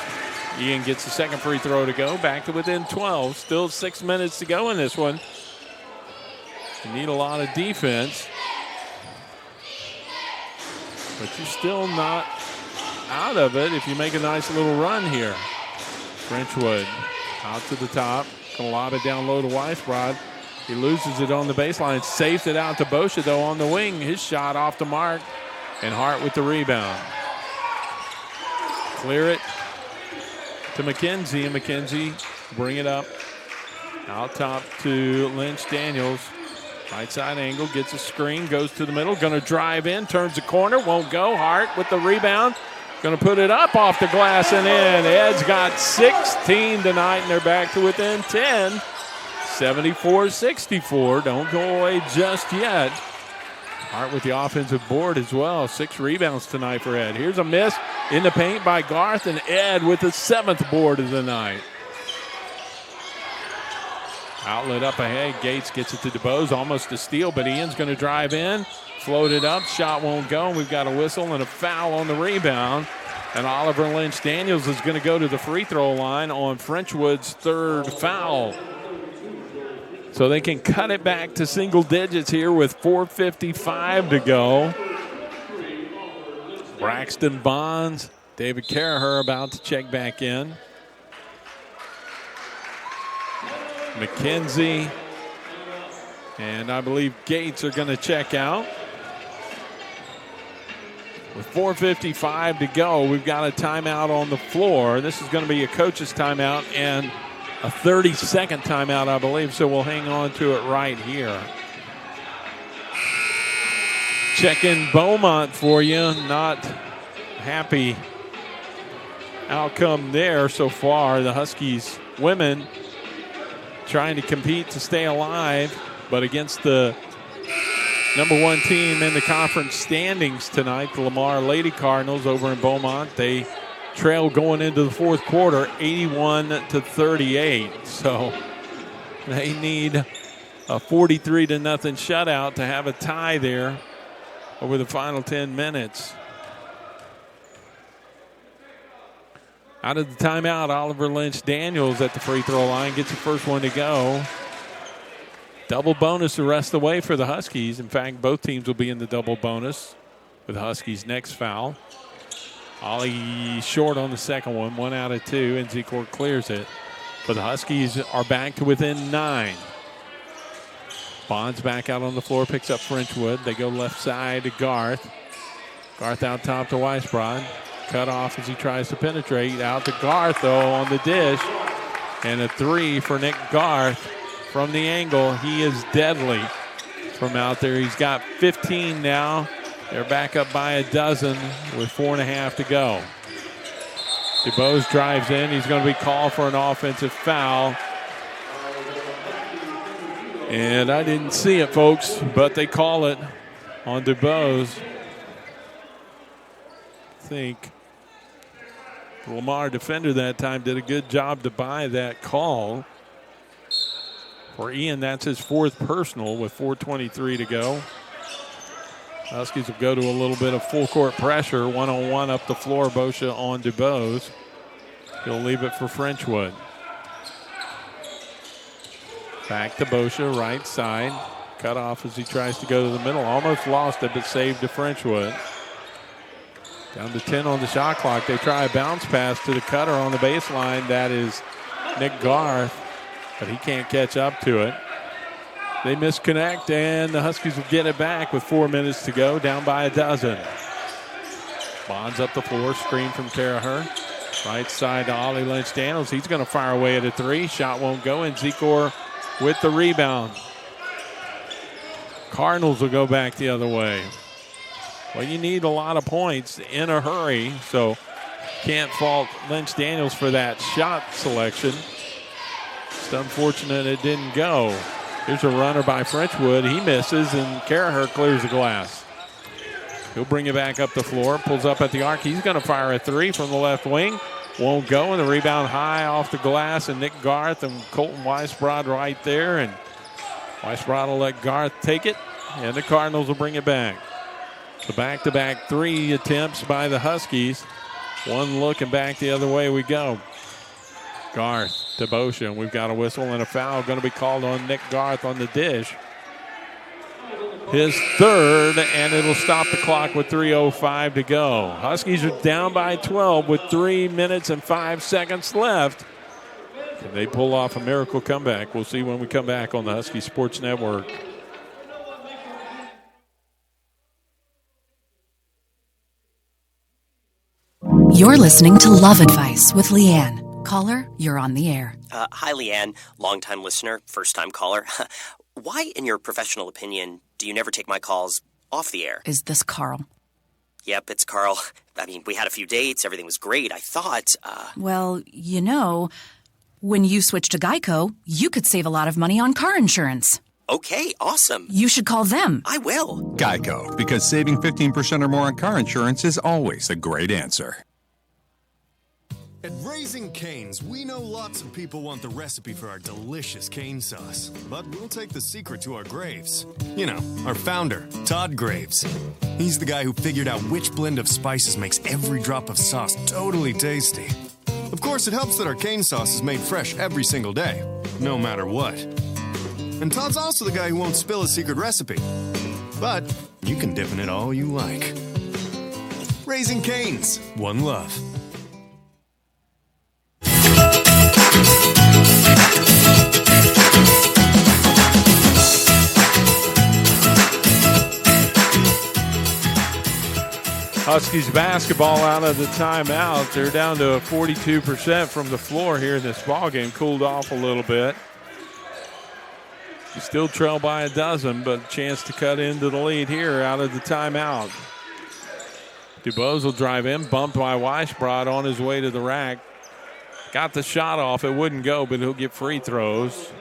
Ian gets the second free throw to go. Back to within 12. Still 6 minutes to go in this one. You need a lot of defense. But you're still not out of it if you make a nice little run here. Frenchwood out to the top. Going to lob it down low to Weisbrod. He loses it on the baseline. Saves it out to Boscia, though, on the wing. His shot off the mark. And Hart with the rebound. Clear it to McKenzie, and McKenzie bring it up. Out top to Lynch Daniels. Right side angle, gets a screen, goes to the middle. Going to drive in, turns the corner, won't go. Hart with the rebound. Going to put it up off the glass and in. Ed's got 16 tonight, and they're back to within 10. 74-64. Don't go away just yet. Hart with the offensive board as well. 6 rebounds tonight for Ed. Here's a miss in the paint by Garth, and Ed with the 7th board of the night. Outlet up ahead. Gates gets it to DeBose. Almost a steal, but Ian's going to drive in. Float it up. Shot won't go. We've got a whistle and a foul on the rebound. And Oliver Lynch Daniels is going to go to the free throw line on Frenchwood's 3rd foul. So they can cut it back to single digits here with 4:55 to go. Braxton Bonds, David Caraher about to check back in. McKenzie and I believe Gates are going to check out. With 4:55 to go, we've got a timeout on the floor. This is going to be a coach's timeout and a 30-second timeout, I believe, so we'll hang on to it right here. Check in Beaumont for you. Not happy outcome there so far. The Huskies women trying to compete to stay alive, but against the number 1 team in the conference standings tonight, the Lamar Lady Cardinals over in Beaumont. They trail going into the 4th quarter, 81-38. So they need a 43-0 shutout to have a tie there over the final 10 minutes. Out of the timeout, Oliver Lynch Daniels at the free throw line gets the first one to go. Double bonus the rest of the way for the Huskies. In fact, both teams will be in the double bonus with the Huskies' next foul. Ollie short on the second one, 1 out of 2, and Zecor clears it. But the Huskies are back to within 9. Bonds back out on the floor, picks up Frenchwood. They go left side to Garth. Garth out top to Weisbrod. Cut off as he tries to penetrate. Out to Garth, though, on the dish. And a 3 for Nick Garth from the angle. He is deadly from out there. He's got 15 now. They're back up by a dozen with 4.5 to go. DeBose drives in. He's going to be called for an offensive foul. And I didn't see it, folks, but they call it on DeBose. I think the Lamar defender that time did a good job to buy that call. For Ian, that's his 4th personal with 4:23 to go. Huskies will go to a little bit of full court pressure, 1-on-1 up the floor. Boscia on DeBose. He'll leave it for Frenchwood. Back to Boscia, right side. Cut off as he tries to go to the middle. Almost lost it, but saved to Frenchwood. Down to 10 on the shot clock. They try a bounce pass to the cutter on the baseline. That is Nick Garth, but he can't catch up to it. They misconnect, and the Huskies will get it back with 4 minutes to go, down by a dozen. Bonds up the floor, screen from Caraher. Right side to Ollie Lynch Daniels. He's going to fire away at a 3. Shot won't go, and Zecor with the rebound. Cardinals will go back the other way. Well, you need a lot of points in a hurry, so can't fault Lynch Daniels for that shot selection. It's unfortunate it didn't go. Here's a runner by Frenchwood. He misses, and Caraher clears the glass. He'll bring it back up the floor, pulls up at the arc. He's going to fire a 3 from the left wing. Won't go, and the rebound high off the glass, and Nick Garth and Colton Weisbrod right there. And Weisbrod will let Garth take it, and the Cardinals will bring it back. The back-to-back 3 attempts by the Huskies. One look and back the other way we go. Garth to Boscia, and we've got a whistle and a foul going to be called on Nick Garth on the dish. His 3rd, and it'll stop the clock with 3:05 to go. Huskies are down by 12 with 3 minutes and 5 seconds left Can they pull off a miracle comeback? We'll see when we come back on the Husky Sports Network.
You're listening to Love Advice with Leanne. Caller, you're on the air.
Hi, Leanne. Longtime listener, first-time caller. Why, in your professional opinion, do you never take my calls off the air?
Is this Carl?
Yep, it's Carl. I mean, we had a few dates. Everything was great. I thought,
Well, you know, when you switch to Geico, you could save a lot of money on car insurance.
Okay, awesome.
You should call them.
I will.
Geico, because saving 15% or more on car insurance is always a great answer.
At Raising Cane's, we know lots of people want the recipe for our delicious cane sauce, but we'll take the secret to our graves. You know, our founder, Todd Graves. He's the guy who figured out which blend of spices makes every drop of sauce totally tasty. Of course, it helps that our cane sauce is made fresh every single day, no matter what. And Todd's also the guy who won't spill a secret recipe. But you can dip in it all you like. Raising Cane's, one love.
Huskies basketball out of the timeout. They're down to 42% from the floor here in this ballgame. Cooled off a little bit. You still trail by a dozen, but a chance to cut into the lead here out of the timeout. DuBose will drive in, bumped by Weisbrod on his way to the rack. Got the shot off. It wouldn't go, but he'll get free throws.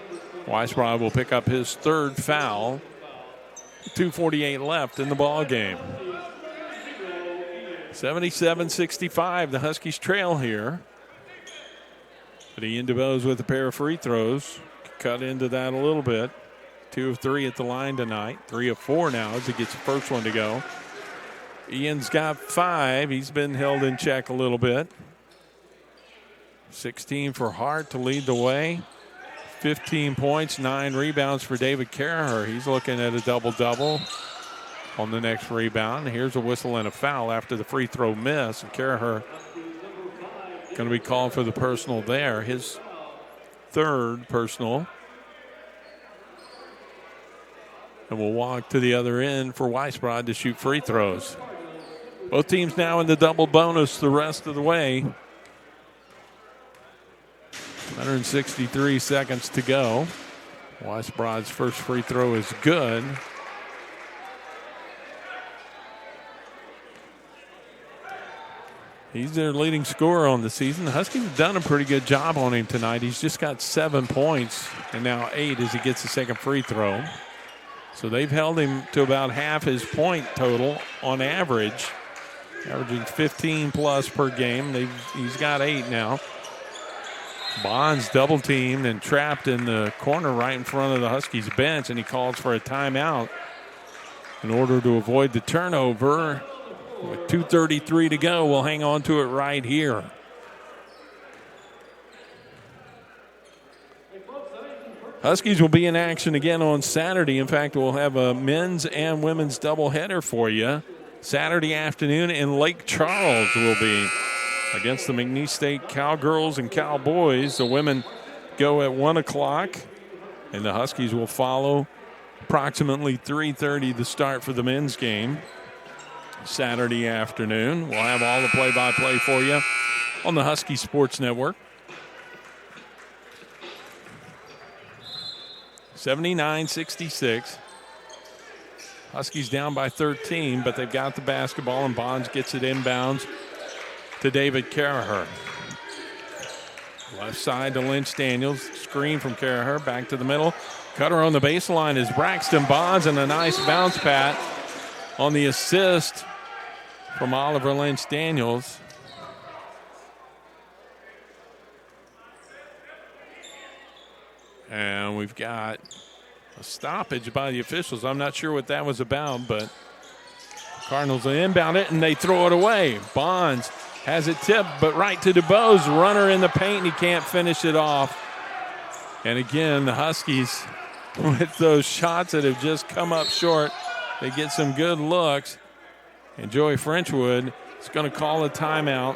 Weisbrod will pick up his third foul. 2:48 left in the ball game. 77-65, the Huskies trail here. But Ian DuBose with a pair of free throws. Cut into that a little bit. 2 of 3 at the line tonight. 3 of 4 now as he gets the first one to go. Ian's got 5. He's been held in check a little bit. 16 for Hart to lead the way. 15 points, 9 rebounds for David Carraher. He's looking at a double-double on the next rebound. Here's a whistle and a foul after the free throw miss. And Carraher going to be called for the personal there. His third personal. And we'll walk to the other end for Weisbrod to shoot free throws. Both teams now in the double bonus the rest of the way. 163 seconds to go. Weisbrod's first free throw is good. He's their leading scorer on the season. The Huskies have done a pretty good job on him tonight. He's just got 7 points and now 8 as he gets the second free throw. So they've held him to about half his point total on average, averaging 15 plus per game. He's got 8 now. Bonds double teamed and trapped in the corner right in front of the Huskies bench, and he calls for a timeout in order to avoid the turnover. With 2:33 to go, we'll hang on to it right here. Huskies will be in action again on Saturday. In fact, we'll have a men's and women's doubleheader for you. Saturday afternoon in Lake Charles will be against the McNeese State Cowgirls and Cowboys. The women go at 1 o'clock, and the Huskies will follow approximately 3:30 the start for the men's game. Saturday afternoon. We'll have all the play-by-play for you on the Husky Sports Network. 79-66. Huskies down by 13, but they've got the basketball, and Bonds gets it inbounds to David Carraher. Left side to Lynch Daniels. Screen from Carraher. Back to the middle. Cutter on the baseline is Braxton Bonds, and a nice bounce pat on the assist from Oliver Lynch Daniels. And we've got a stoppage by the officials. I'm not sure what that was about, but Cardinals will inbound it, and they throw it away. Bonds has it tipped, but right to DuBose. Runner in the paint, and he can't finish it off. And again, the Huskies, with those shots that have just come up short, they get some good looks. And Joey Frenchwood is going to call a timeout.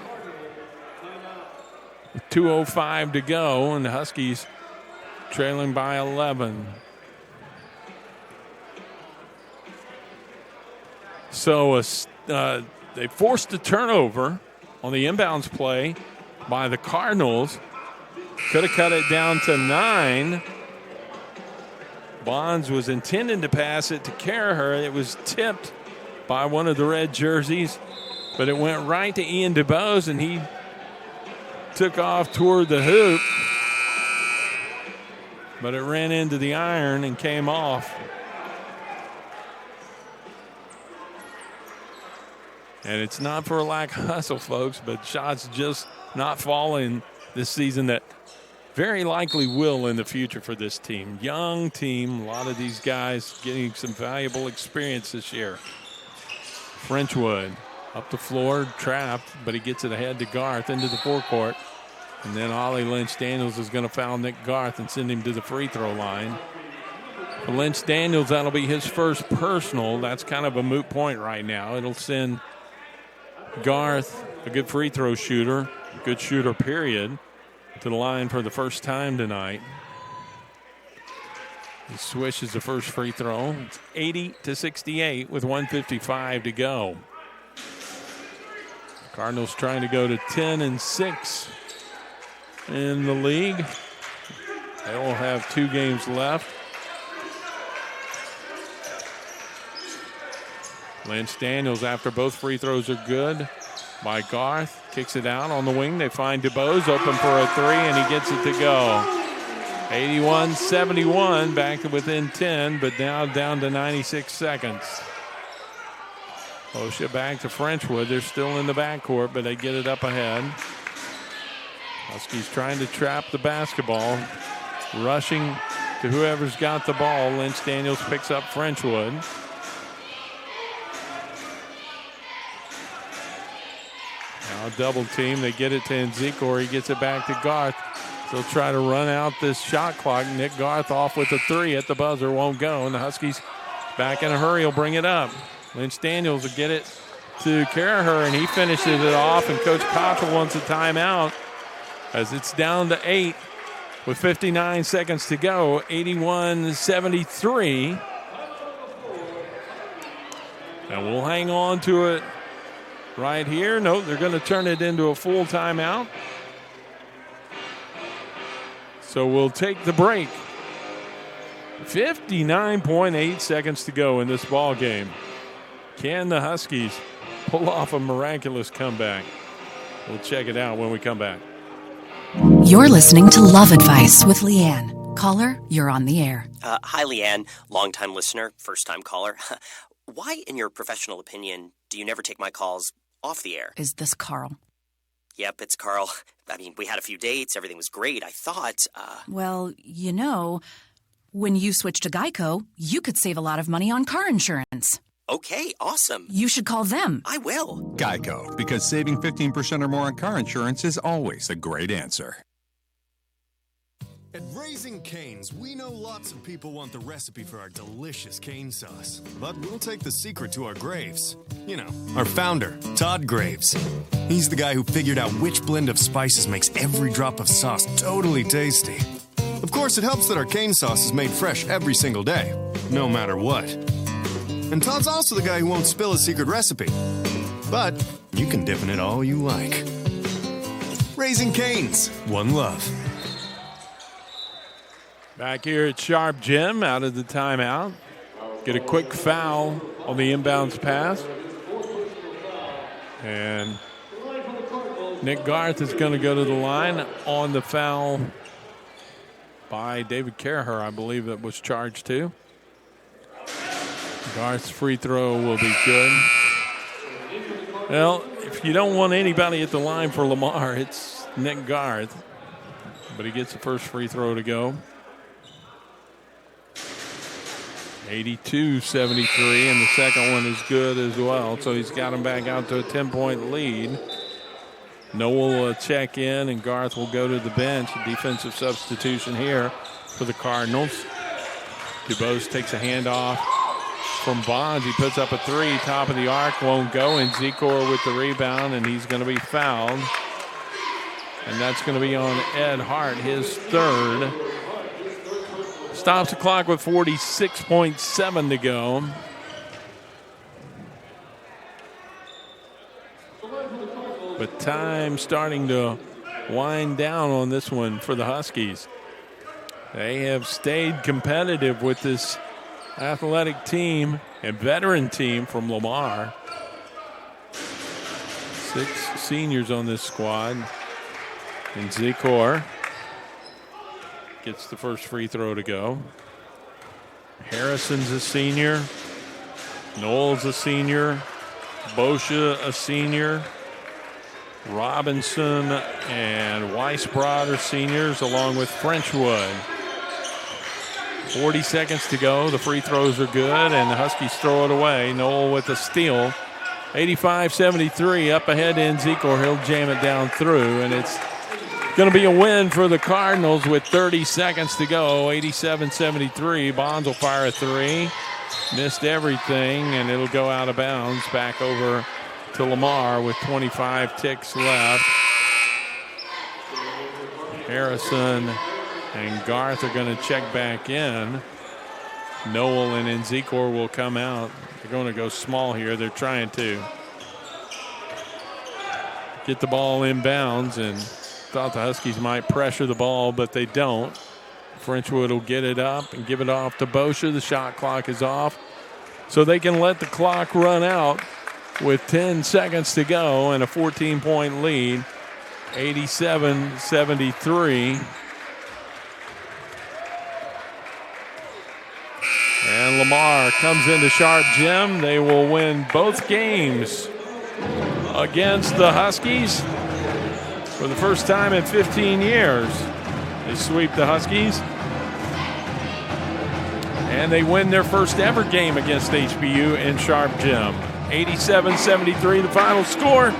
2:05 to go, and the Huskies trailing by 11. So they forced a turnover on the inbounds play by the Cardinals. Could have cut it down to 9. Bonds was intending to pass it to Carraher. It was tipped by one of the red jerseys, but it went right to Ian DeBose, and he took off toward the hoop. But it ran into the iron and came off. And it's not for a lack of hustle, folks, but shots just not falling this season that very likely will in the future for this team. Young team, a lot of these guys getting some valuable experience this year. Frenchwood up the floor, trapped, but he gets it ahead to Garth into the forecourt. And then Ollie Lynch-Daniels is going to foul Nick Garth and send him to the free throw line. For Lynch-Daniels, that'll be his first personal. That's kind of a moot point right now. It'll send Garth, a good free throw shooter, good shooter period, to the line for the first time tonight. He swishes the first free throw. It's 80-68 with 1:55 to go. Cardinals trying to go to 10-6 in the league. They will have 2 games left. Lynch-Daniels, after both free throws are good by Garth, kicks it out on the wing. They find DeBose open for a 3, and he gets it to go. 81-71, back to within 10, but now down to 96 seconds. Osha back to Frenchwood. They're still in the backcourt, but they get it up ahead. Huskies trying to trap the basketball. Rushing to whoever's got the ball. Lynch-Daniels picks up Frenchwood. Now double team. They get it to Nzikor. He gets it back to Garth. They'll try to run out this shot clock. Nick Garth off with a 3 at the buzzer. Won't go. And the Huskies back in a hurry will bring it up. Lynch-Daniels will get it to Carraher, and he finishes it off. And Coach Cottrell wants a timeout as it's down to 8 with 59 seconds to go. 81-73. And we'll hang on to it right here. No, they're going to turn it into a full timeout. So we'll take the break. 59.8 seconds to go in this ball game. Can the Huskies pull off a miraculous comeback? We'll check it out when we come back.
You're listening to Love Advice with Leanne. Caller, you're on the air.
Hi, Leanne. Longtime listener, first-time caller. Why, in your professional opinion, do you never take my calls off the air?
Is this Carl?
Yep, it's Carl. I mean, we had a few dates. Everything was great. I thought,
Well, you know, when you switch to Geico, you could save a lot of money on car insurance.
Okay, awesome.
You should call them.
I will.
Geico, because saving 15% or more on car insurance is always a great answer.
At Raising Cane's, we know lots of people want the recipe for our delicious cane sauce. But we'll take the secret to our graves. You know, our founder, Todd Graves. He's the guy who figured out which blend of spices makes every drop of sauce totally tasty. Of course, it helps that our cane sauce is made fresh every single day, no matter what. And Todd's also the guy who won't spill a secret recipe. But you can dip in it all you like. Raising Cane's, one love.
Back here at Sharp Gym, out of the timeout. Get a quick foul on the inbounds pass. And Nick Garth is going to go to the line on the foul by David Carraher, I believe that was charged too. Garth's free throw will be good. Well, if you don't want anybody at the line for Lamar, it's Nick Garth. But he gets the first free throw to go. 82-73, and the second one is good as well. So he's got him back out to a 10-point lead. Noel will check in, and Garth will go to the bench. A defensive substitution here for the Cardinals. DuBose takes a handoff from Bonds. He puts up a 3, top of the arc, won't go. And Nzikor with the rebound, and he's going to be fouled. And that's going to be on Ed Hart, his third. Stops the clock with 46.7 to go. But time starting to wind down on this one for the Huskies. They have stayed competitive with this athletic team and veteran team from Lamar. 6 seniors on this squad. And Zikor gets the first free throw to go. Harrison's a senior. Noel's a senior. Boscia a senior. Robinson and Weisbrod are seniors, along with Frenchwood. 40 seconds to go. The free throws are good, and the Huskies throw it away. Noel with a steal. 85-73 up ahead in Zikor. He'll jam it down through, and it's going to be a win for the Cardinals with 30 seconds to go. 87-73. Bonds will fire a three. Missed everything, and it'll go out of bounds back over to Lamar with 25 ticks left. Harrison and Garth are going to check back in. Noel and Zikor will come out. They're going to go small here. They're trying to get the ball inbounds, and thought the Huskies might pressure the ball, but they don't. Frenchwood will get it up and give it off to Boscia. The shot clock is off, so they can let the clock run out with 10 seconds to go and a 14-point lead. 87-73. And Lamar comes into Sharp Gym. They will win both games against the Huskies for the first time in 15 years. They sweep the Huskies. And they win their first ever game against HBU in Sharp Gym. 87-73 the final score.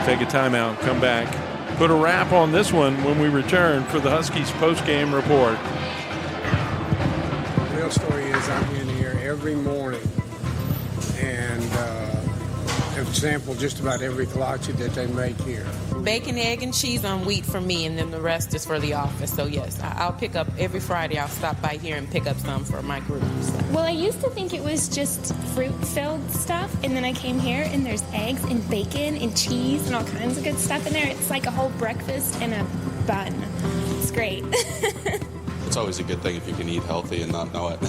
Take a timeout, come back. Put a wrap on this one when we return for the Huskies post-game report.
The real story is I'm in here every morning and have sampled just about every kolache that they make here.
Bacon, egg, and cheese on wheat for me, and then the rest is for the office. So yes, I'll pick up every Friday. I'll stop by here and pick up some for my group.
Well, I used to think it was just fruit-filled stuff, and then I came here and there's eggs and bacon and cheese and all kinds of good stuff in there. It's like a whole breakfast and a bun. It's great.
It's always a good thing if you can eat healthy and not know it.